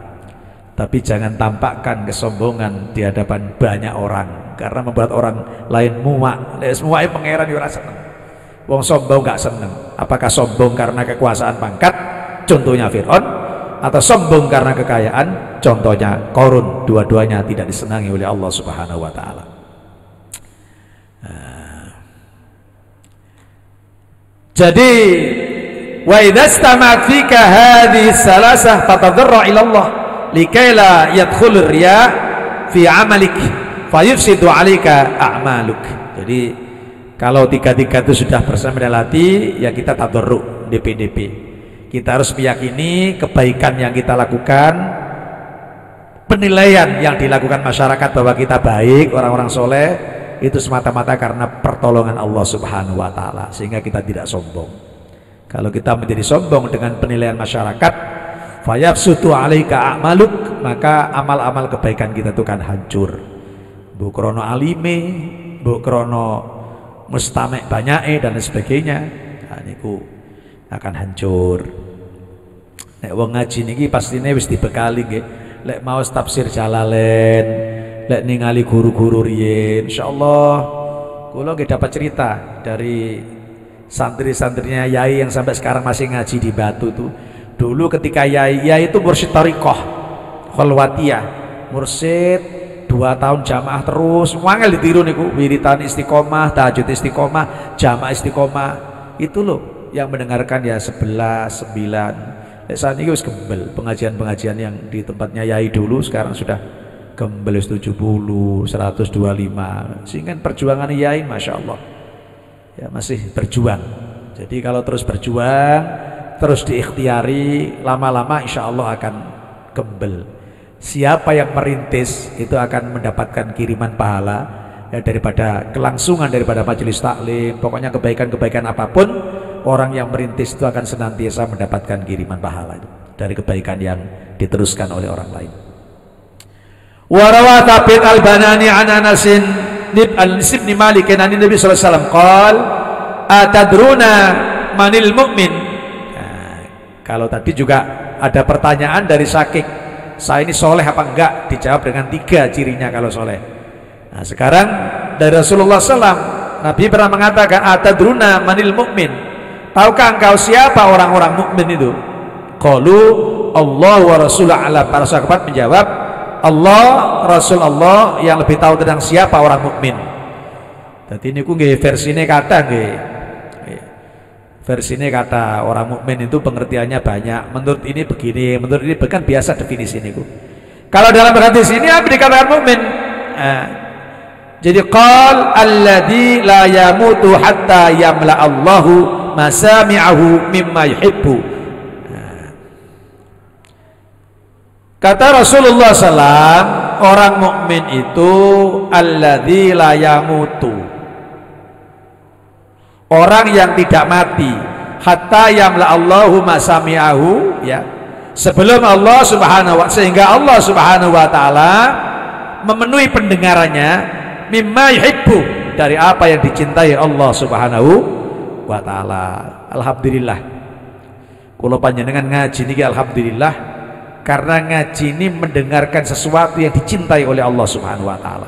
Tapi jangan tampakkan kesombongan di hadapan banyak orang, karena membuat orang lain muak. Semua pangeran yo ora seneng. Wong sombong gak seneng. Apakah sombong karena kekuasaan pangkat, contohnya Fir'aun, atau sombong karena kekayaan, contohnya Korun? Dua-duanya tidak disenangi oleh Allah Subhanahu wa taala. Jadi wa idza istama'at fika hadhihi salasah fatadharra ila Allah likaila yadkhulur riya fi amalik fayufsidu 'alaika a'maluk. Jadi kalau tiga-tiga itu sudah bersama dalam hati, ya kita tadarruk, DPDP. Kita harus meyakini kebaikan yang kita lakukan, penilaian yang dilakukan masyarakat bahwa kita baik, orang-orang soleh, itu semata-mata karena pertolongan Allah Subhanahu wa taala, sehingga kita tidak sombong. Kalau kita menjadi sombong dengan penilaian masyarakat, fayafsutu alaika a'maluk, maka amal-amal kebaikan kita itu kan hancur. Bu krono alime, bu krono mustamek banyake dan sebagainya, nah niku akan hancur. Nek wong ngaji niki pastine wis dibekali nggih. Lek mau tafsir Jalalain, lek ningali guru-guru riyen, insyaallah kula nggih dapat cerita dari santri-santrinya Yai yang sampai sekarang masih ngaji di Batu tuh. Dulu ketika Yai itu mursyid thariqah khalwatiyah, mursyid 2 tahun jamaah terus, wangel ditiru niku, wiritan istiqomah, tahajud istiqomah, jamaah istiqomah. Itu loh yang mendengarkan ya 11, 9. Saat ini wis gembel, pengajian-pengajian yang di tempatnya Yai dulu sekarang sudah gembel 70, 125. Sehingga perjuangan Yai Masya Allah ya masih berjuang. Jadi kalau terus berjuang, terus diikhtiari, lama-lama insya Allah akan gembel. Siapa yang merintis itu akan mendapatkan kiriman pahala ya, daripada kelangsungan daripada majelis taklim. Pokoknya kebaikan-kebaikan apapun, orang yang merintis itu akan senantiasa mendapatkan kiriman pahala itu dari kebaikan yang diteruskan oleh orang lain. Wa rawa Thabit al-Banani an Anas bin Malik an Nabi sallallahu alaihi wasallam qala atadruna manil mu'min. Nah, kalau tadi juga ada pertanyaan dari Syakik, saya ini soleh apa enggak, dijawab dengan 3 cirinya kalau soleh. Nah sekarang dari Rasulullah SAW, Nabi pernah mengatakan atadruna manil mu'min, tahukah engkau siapa orang-orang mukmin itu? Qalu Allah wa Rasulullah alam. Para sahabat menjawab, Allah, Rasulullah yang lebih tahu tentang siapa orang mukmin. Jadi ini ku nggih versine kata nggih. Versine kata orang mukmin itu pengertiannya banyak. Menurut ini begini, menurut ini bukan biasa definisi ini ku. Kalau dalam hadis ini apa dikatakan mukmin? Jadi qal alladzi la yamutu hatta yamla Allahu masami'ahu mimma yuhibbu. Kata Rasulullah SAW, orang mukmin itu alladzi la yamutu, orang yang tidak mati, hatta yamla Allahu masami'ahu, ya, sebelum Allah Subhanahu wa, sehingga Allah Subhanahu wa taala memenuhi pendengarannya mimma yuhibbu, dari apa yang dicintai Allah Subhanahu wa taala. Alhamdulillah kula panjenengan ngaji niki alhamdulillah, karena ngaji ini mendengarkan sesuatu yang dicintai oleh Allah Subhanahu wa taala.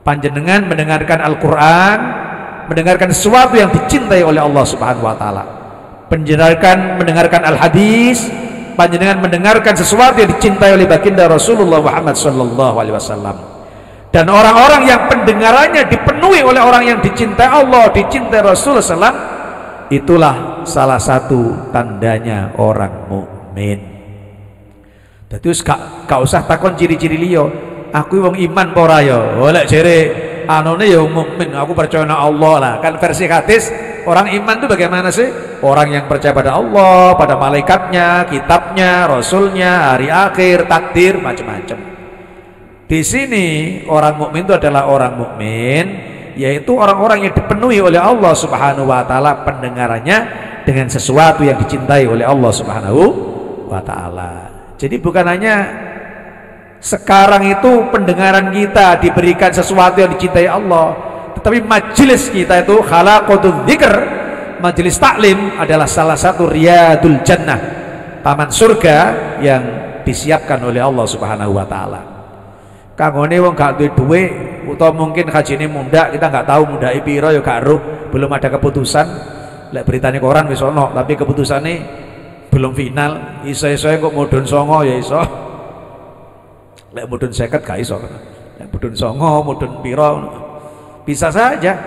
Panjenengan mendengarkan Al-Qur'an, mendengarkan sesuatu yang dicintai oleh Allah Subhanahu wa taala. Panjenengan mendengarkan Al-Hadis, panjenengan mendengarkan sesuatu yang dicintai oleh baginda Rasulullah Muhammad sallallahu alaihi wasallam. Dan orang-orang yang pendengarannya dipenuhi oleh orang yang dicintai Allah, dicintai Rasulullah SAW, itulah salah satu tandanya orang mukmin. Jadi gak usah takon ciri-ciri liya, aku wong iman apa ora ya. Oleh jere anone ya mukmin, aku percaya Allah lah. Kan versi hadis, orang iman itu bagaimana sih? Orang yang percaya pada Allah, pada malaikatnya, kitabnya, rasulnya, hari akhir, takdir, macam-macam. Di sini orang mukmin itu adalah orang mukmin, yaitu orang-orang yang dipenuhi oleh Allah Subhanahu wa taala pendengarannya dengan sesuatu yang dicintai oleh Allah Subhanahu wa taala. Jadi bukan hanya sekarang itu pendengaran kita diberikan sesuatu yang dicintai Allah, tetapi majelis kita itu khalaqatul dzikr, majelis taklim adalah salah satu riyadul jannah, taman surga yang disiapkan oleh Allah Subhanahu wa taala. Kanggone wong gak duwe dhuwit utawa mungkin hajine mundak, kita nggak tahu mundake pira ya gak ero, belum ada keputusan. Lek beritane koran wis ono, tapi keputusane belum final. Iso-iso kok mudhun 9 ya iso. Lek mudhun 50 gak iso. Lek mudhun 9, mudhun pira bisa saja.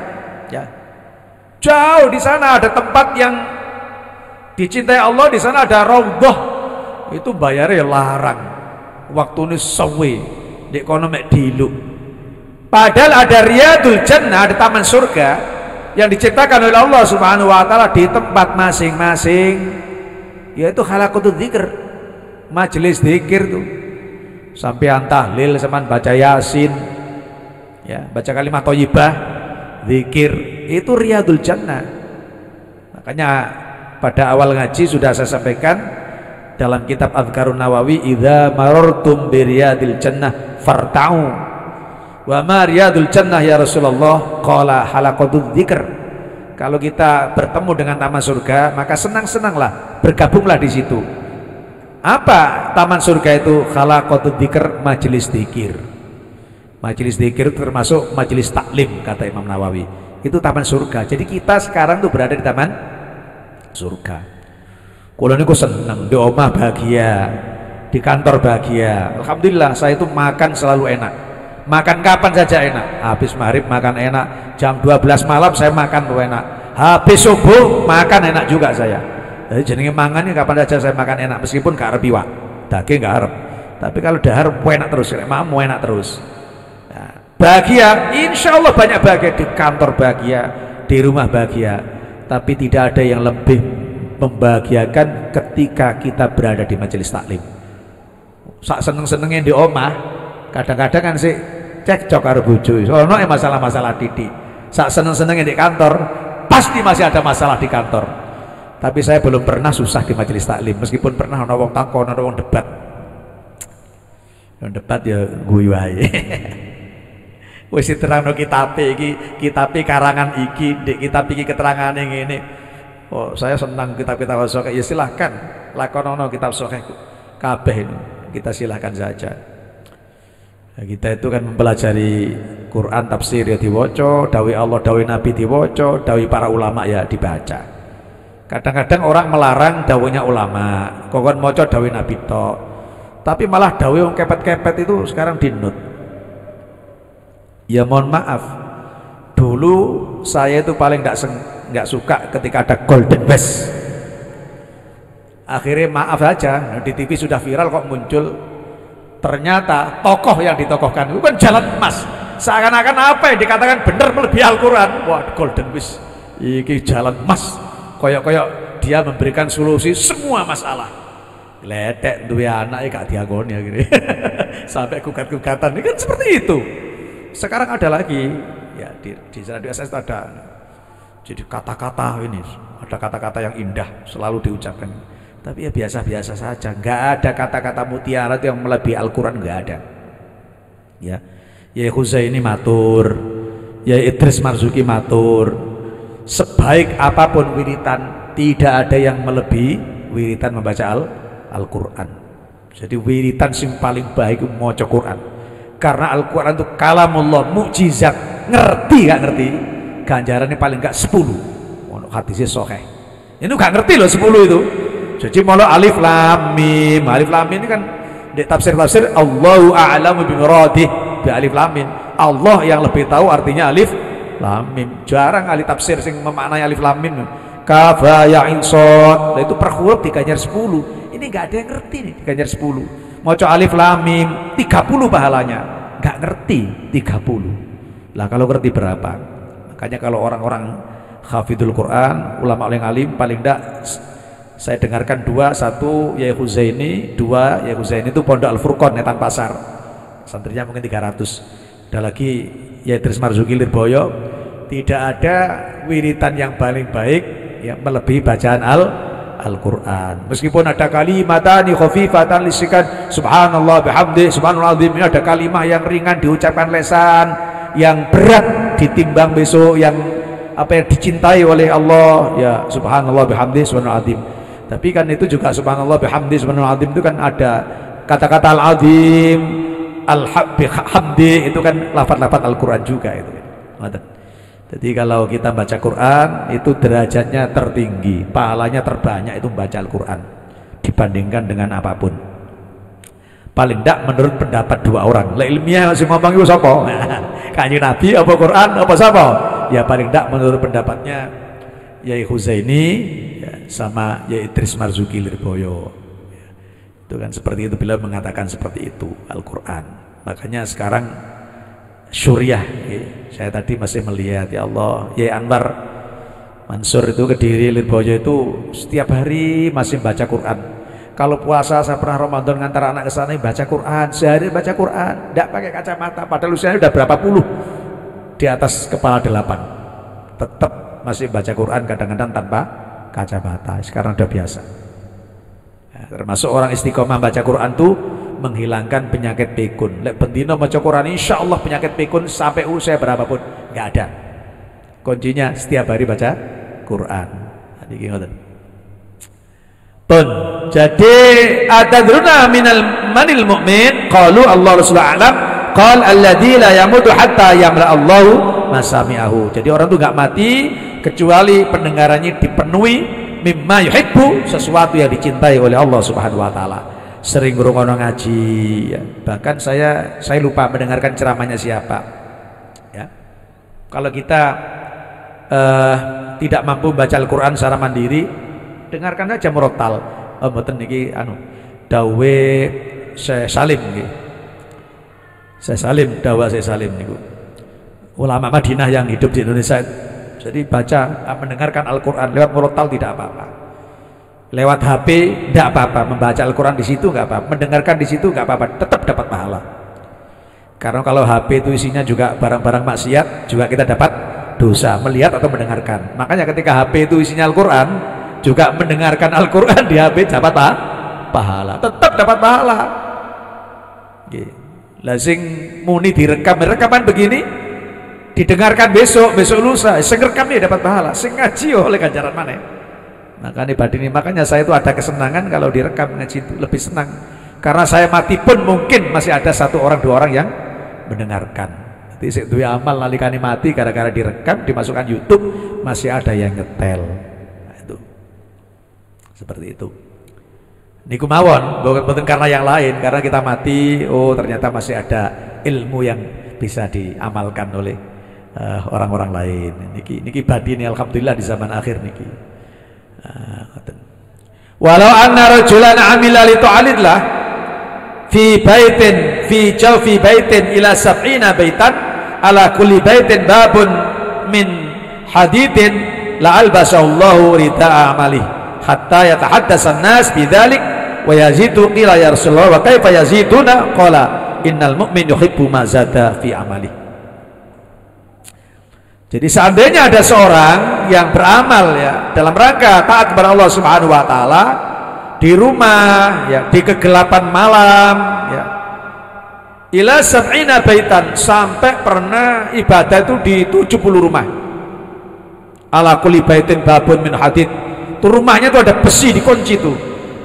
Ya. Jauh di sana ada tempat yang dicintai Allah, di sana ada raudhah. Itu bayarnya larang. Waktune suwe. Di kono mek diluk. Padahal ada riyadul jannah, ada taman surga yang diciptakan oleh Allah Subhanahu wa taala di tempat masing-masing, yaitu khalaqatul dzikr, majelis zikir tuh. Sampai tahlil sampean baca Yasin. ya, baca kalimat thayyibah, zikir, itu riyadul jannah. Makanya pada awal ngaji sudah saya sampaikan dalam kitab Adhkarun Nawawi, idza marartum bi riyadil jannah farta'u. Wa ma riyadul jannah ya Rasulullah? Qala halaqatul dzikr. Kalau kita bertemu dengan taman surga, maka senang-senanglah, bergabunglah di situ. Apa taman surga itu? Halaqatul dzikr, majelis dzikir. Majelis dzikir termasuk majelis taklim, kata Imam Nawawi. Itu taman surga. Jadi kita sekarang tuh berada di taman surga. Kulo niku seneng, di omah bahagia, di kantor bahagia. Alhamdulillah saya itu makan selalu enak. Makan kapan saja enak. Habis maghrib makan enak, jam 12 malam saya makan tuh enak. Habis subuh makan enak juga saya. Jadi jenenge mangan ini kapan saja saya makan enak, meskipun gak arep iwak, daging gak arep. Tapi kalau dahar enak terus, mau enak terus. Nah, bahagia, insya Allah banyak bahagia, di kantor bahagia, di rumah bahagia. Tapi tidak ada yang lebih membahagiakan ketika kita berada di majelis taklim. Sak seneng-senengnya di omah, kadang-kadang kan sih cekcok karo bojo. Ono masalah-masalah titik. Sak seneng-senengnya di kantor, pasti masih ada masalah di kantor. Tapi saya belum pernah susah di majelis taklim, meskipun pernah ono wong takon, ono wong debat. Yang debat ya guyu ae. Wis diterangno kitabe iki, kitabe karangan iki, ndek kitab iki keterangane ngene. Oh, saya senang kitab-kitab sahih. Ya silahkan lakonono kitab sahih kabeh itu. Kita silahkan saja. Nah, kita itu kan mempelajari Quran, tafsir ya diwaca, dawuh Allah, dawuh Nabi diwaca, dawuh para ulama ya dibaca. Kadang-kadang orang melarang dawuhnya ulama, kokon maca dawuh Nabi tok. Tapi malah dawuh yang kepet-kepet itu sekarang dinut. Ya mohon maaf, dulu saya itu paling nggak suka ketika ada Golden Best. Akhirnya maaf aja, di TV sudah viral kok muncul. Ternyata tokoh yang ditokohkan itu kan jalan emas. Seakan-akan apa yang dikatakan benar melebihi Al-Quran. Wah, Golden Best, ini jalan emas. Koyok-koyok dia memberikan solusi semua masalah. Ledek duwe anak gak diakoni akhirnya. Sampai kukat-kukatan, ini kan seperti itu. Sekarang ada lagi ya di Radio SS ada, jadi kata-kata ini ada kata-kata yang indah selalu diucapkan, tapi ya biasa-biasa saja, nggak ada kata-kata mutiara yang melebihi Al-Quran, nggak ada. Ya Huzaini matur, ya Idris Marzuki matur, sebaik apapun wiritan tidak ada yang melebihi wiritan membaca Al-Quran. Jadi wiritan yang paling baik maca Quran. Karena Al-Quran itu kalamullah, mukjizat. Ngerti gak ngerti? Ganjarannya paling gak 10. Hadisnya sahih. Ini gak ngerti loh 10 itu. Jadi malah alif lam mim. Alif lam mim ini kan di tafsir-tafsir Allahu a'lamu bimuradih bi alif lam mim. Allah yang lebih tahu artinya alif lam mim. Jarang ahli tafsir yang memaknai alif lam mim. Kaf ha ya ain shad. Itu per huruf diganjar 10. Ini gak ada yang ngerti nih diganjar 10. Maca alif lam mim 30 pahalanya, nggak ngerti 30. Lah kalau ngerti berapa? Makanya kalau orang-orang hafidul Quran, ulama yang alim, paling enggak saya dengarkan 2, 1 Yai Huzaini, 2 Yai Huzaini itu Pondok Al-Furqon Netan Pasar, santrinya mungkin 300. Ada lagi Yai Idris Marzuki Lirboyo. Tidak ada wiritan yang paling baik yang melebihi bacaan Al-Quran. Meskipun ada kalimatani khafifatan lisikan, subhanallah bihamdi, subhanallah azim, ini ada kalimah yang ringan diucapkan lesan, yang berat ditimbang besok, yang apa yang dicintai oleh Allah, ya subhanallah bihamdi, subhanallah azim. Tapi kan itu juga subhanallah bihamdi, subhanallah azim itu kan ada kata-kata al-azim, al-hamdi, itu kan lafaz-lafaz Al-Quran juga itu. Jadi kalau kita baca Quran itu derajatnya tertinggi, pahalanya terbanyak itu membaca Al-Quran dibandingkan dengan apapun. Paling tidak menurut pendapat 2 orang. Lah ilmiah masih ngomong itu sapa? Kanjeng Nabi apa Quran apa sapa? Ya paling tidak menurut pendapatnya Yai Huzaini ya, sama Yai Idris Marzuki Lirboyo. Ya, itu kan seperti itu, beliau mengatakan seperti itu Al-Quran. Makanya sekarang Syuriah, saya tadi masih melihat ya Allah, Yai Anwar Mansur itu Kediri Lirboyo itu setiap hari masih baca Quran. Kalau puasa saya pernah Ramadan ngantar anak ke sana baca Quran, sehari baca Quran, tidak pakai kacamata, padahal usianya udah berapa puluh, di atas kepala 8. Tetap masih baca Quran kadang-kadang tanpa kacamata. Sekarang udah biasa. Ya, termasuk orang istiqomah baca Quran tuh menghilangkan penyakit pikun. Lek bendino maca Quran insya Allah penyakit pikun sampai usia berapapun nggak ada. Kuncinya setiap hari baca Quran. Niki ngoten. Pun jadi atadruna manil mu'min qalu Allah Rasulullah alam qal alladzi la yamutu hatta yamla Allahu masami'ahu. Jadi orang tuh nggak mati kecuali pendengarannya dipenuhi mimma yuhibbu, sesuatu yang dicintai oleh Allah Subhanahu wa taala. Sering ngrungokno ngaji ya. Bahkan saya lupa mendengarkan ceramahnya siapa. Ya. Kalau kita tidak mampu baca Al-Qur'an secara mandiri, dengarkan saja murotal. Mboten niki dawe Syekh Salim nggih. Syekh Salim, dawa Syekh Salim niku. Ulama Madinah yang hidup di Indonesia. Jadi baca, mendengarkan Al-Qur'an lewat murotal tidak apa-apa. Lewat HP tidak apa-apa, membaca Al-Quran di situ nggak apa-apa, mendengarkan di situ nggak apa-apa, tetap dapat pahala. Karena kalau HP itu isinya juga barang-barang maksiat, juga kita dapat dosa melihat atau mendengarkan. Makanya ketika HP itu isinya Al-Quran, juga mendengarkan Al-Quran di HP dapat pahala, tetap dapat pahala. Lah sing muni rekaman begini, didengarkan besok lusa, sing rekam ya dapat pahala, sing ngaji oleh ganjaran mana? Makanya saya itu ada kesenangan kalau direkam ngaji itu lebih senang, karena saya mati pun mungkin masih ada 1 orang 2 orang yang mendengarkan. Jadi saya duwe amal nalikane mati gara-gara direkam dimasukkan YouTube masih ada yang ngetel. Nah, itu seperti itu. Niku mawon bukan karena yang lain, karena kita mati ternyata masih ada ilmu yang bisa diamalkan oleh orang-orang lain. Niki badine alhamdulillah di zaman akhir niki. Walau anna rajulan amila li ta'alidlah fi baitin fi jawfi baitin ila 70 baitan ala kulli baitin babun min hadidin la albasallahu rida'a amalih hatta yatahaddasa an-nas bidzalik wa yazidu qila ya Rasulullah wa kaifa yaziduna qala innal mu'min yuhibbu ma zada fi amalih. Jadi seandainya ada seorang yang beramal ya dalam rangka taat kepada Allah Subhanahu wa taala di rumah ya, di kegelapan malam ya. Ila 70 baitan, sampai pernah ibadah itu di 70 rumah. Ala kulli baitin babun min hadid. Itu rumahnya itu ada besi dikunci itu.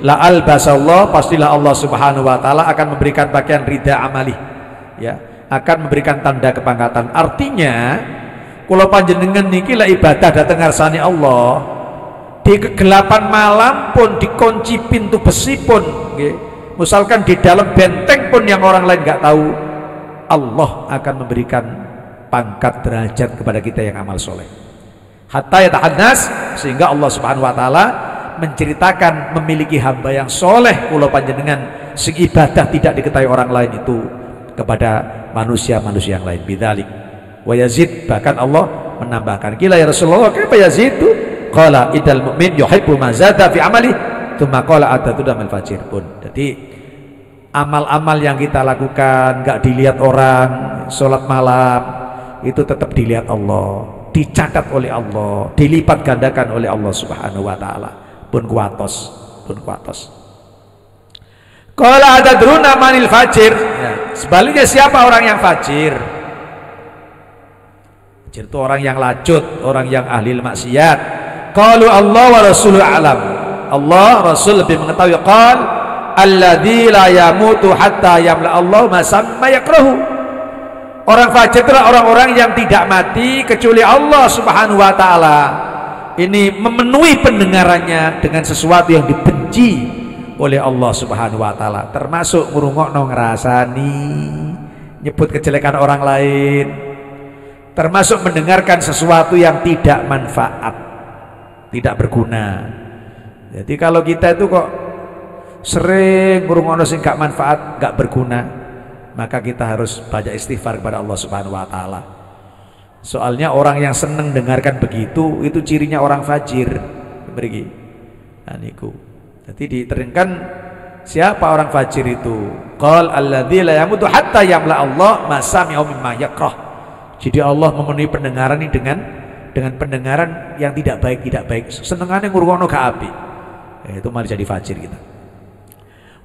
La albasallah, pastilah Allah Subhanahu wa taala akan memberikan bagian ridha amali. Ya, akan memberikan tanda kebangkatan. Artinya kalau panjenengan niki lah ibadah datang ngarsane Allah di kegelapan malam pun dikunci pintu besi pun okay. Misalkan di dalam benteng pun yang orang lain nggak tahu, Allah akan memberikan pangkat derajat kepada kita yang amal soleh hatta yatahadnas, sehingga Allah Subhanahu wa taala menceritakan memiliki hamba yang soleh kalau panjenengan sing ibadah tidak diketahui orang lain itu kepada manusia-manusia yang lain. Bidzalik wa yazid, bahkan Allah menambahkan. Kila ya Rasulullah kaifa yazidu? Qala idal mu'min yuhibbu ma zada fi amali tsumma qala atatuda mal fajir pun. Jadi amal-amal yang kita lakukan nggak dilihat orang, sholat malam itu tetap dilihat Allah, dicatat oleh Allah, dilipat gandakan oleh Allah Subhanahu wa taala. Pun kuatos. Qala atadruna manil fajir? Ya, sebaliknya siapa orang yang fajir? Itu orang yang lacut, orang yang ahli maksiat. Qalu Allah wa rasuluhu alam. Allah Rasul lebih mengetahui. Qal alladzi la yamutu hatta yamla Allah ma samma yakrahu. Orang fajir itulah orang-orang yang tidak mati kecuali Allah Subhanahu wa taala ini memenuhi pendengarannya dengan sesuatu yang dibenci oleh Allah Subhanahu wa taala, termasuk ngrungokno ngrasani, nyebut kejelekan orang lain, termasuk mendengarkan sesuatu yang tidak manfaat, tidak berguna. Jadi kalau kita itu kok sering ngrungokno sing gak manfaat, gak berguna, maka kita harus banyak istighfar kepada Allah Subhanahu wa taala. Soalnya orang yang senang dengarkan begitu itu cirinya orang fajir. Begini. Nah, niku. Jadi diterangkan siapa orang fajir itu? Qal alladzi la yamutu hatta yamla Allah ma sami'a mimma yakrah. Jadi Allah memenuhi pendengaran ini dengan pendengaran yang tidak baik. Senengannya ngurungono gak apik. Itu malah jadi fajir kita.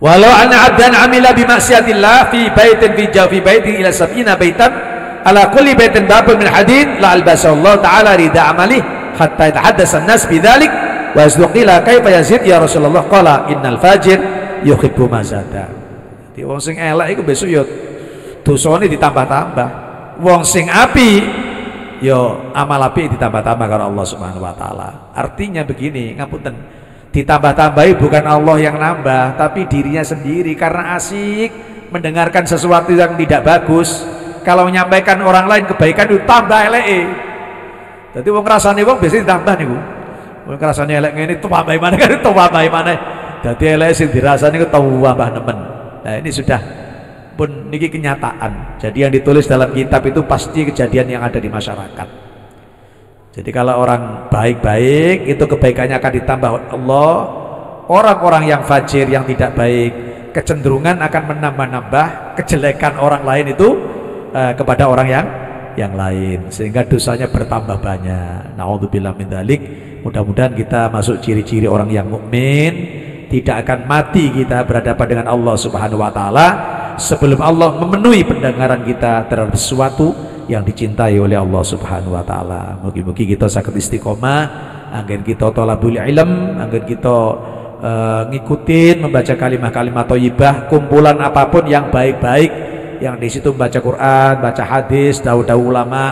Walau anna 'abdan 'amila bi maksiatillah fi baitin fi jawfi baitin ila sab'ina baitan ala kulli baitin babun min hadid la albasallahu ta'ala rida amali hatta yatahaddasa an-nas bidzalik wa yasduqila kaifa yazid ya Rasulullah qala innal fajir yuhibbu mazada. Jadi wong sing elek iku besok ya dosane ditambah-tambah. Wong sing api ya amal api ditambah-tambah karo Allah Subhanahu wa taala. Artinya begini, ngapunten, ditambah-tambahi bukan Allah yang nambah, tapi dirinya sendiri karena asik mendengarkan sesuatu yang tidak bagus. Kalau menyampaikan orang lain kebaikan itu tambah eleke. Jadi wong rasane wong biasanya ditambah niku. Wong rasane elek ngene tambah mana kan tambah mana. Dadi eleke sing dirasani ku tambah nemen. Nah, ini sudah pun niki kenyataan. Jadi yang ditulis dalam kitab itu pasti kejadian yang ada di masyarakat. Jadi kalau orang baik-baik itu kebaikannya akan ditambah Allah. Orang-orang yang fajir, yang tidak baik, kecenderungan akan menambah-nambah kejelekan orang lain itu kepada orang yang lain, sehingga dosanya bertambah banyak. Na'udzubillah min dzalik. Mudah-mudahan kita masuk ciri-ciri orang yang mukmin, tidak akan mati kita berhadapan dengan Allah Subhanahu wa taala sebelum Allah memenuhi pendengaran kita terhadap sesuatu yang dicintai oleh Allah Subhanahu wa taala. Mugi-mugi kita saged istiqomah, anggen kita thalabul ilm, anggen kita ngikutin membaca kalimat-kalimat thayyibah, kumpulan apapun yang baik-baik, yang di situ membaca Quran, baca hadis, dawuh-dawuh ulama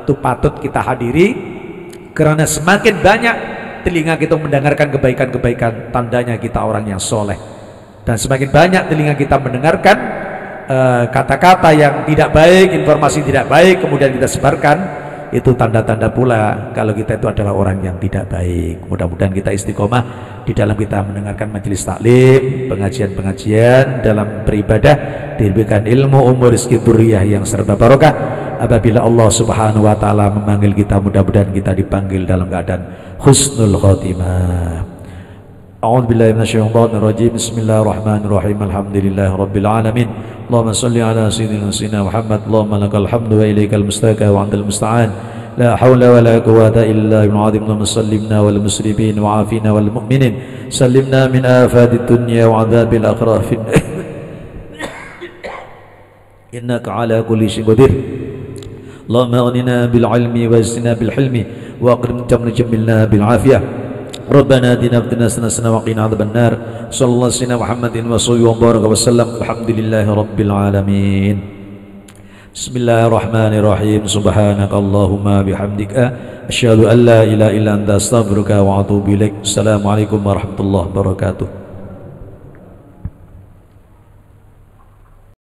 itu patut kita hadiri, karena semakin banyak telinga kita mendengarkan kebaikan-kebaikan, tandanya kita orang yang soleh. Dan semakin banyak telinga kita mendengarkan kata-kata yang tidak baik, informasi tidak baik, kemudian kita sebarkan, itu tanda-tanda pula kalau kita itu adalah orang yang tidak baik. Mudah-mudahan kita istiqomah di dalam kita mendengarkan majelis taklim, pengajian-pengajian, dalam beribadah, diberikan ilmu, umur, rezeki, dzurriyyah yang serba barokah. Apabila Allah Subhanahu wa taala memanggil kita, mudah-mudahan kita dipanggil dalam keadaan husnul khotimah. A'udzu billahi minasyaitonir rajim. Bismillahirrahmanirrahim. Alhamdulillahirabbil alamin. Allahumma shalli ala sayyidina Muhammad. Allahumma lakal hamdu wa ilaikal mustaka wa antal musta'an. La haula wa la quwwata illa billahil azim. Allahumma sallimna wal muslimin wa afina wal mu'minin. Sallimna min afadid dunya wa adzabil akhirah. Innaka ala kulli syai'in qadir. Allahumma aghnina bil ilmi wa zidna bil hilmi wa aqrimna bil afiyah. Rabbana atina fid dunya hasanatan wa qina adzabannar. Sallallahu alaihi wasallam Muhammadin wa sallallahu baraka wa sallam. Alhamdulillahi rabbil alamin. Bismillahirrahmanirrahim. Subhanakallahumma bihamdika asyhadu an la ilaha illa anta astaghfiruka wa atubu ilaik. Assalamualaikum warahmatullahi wabarakatuh.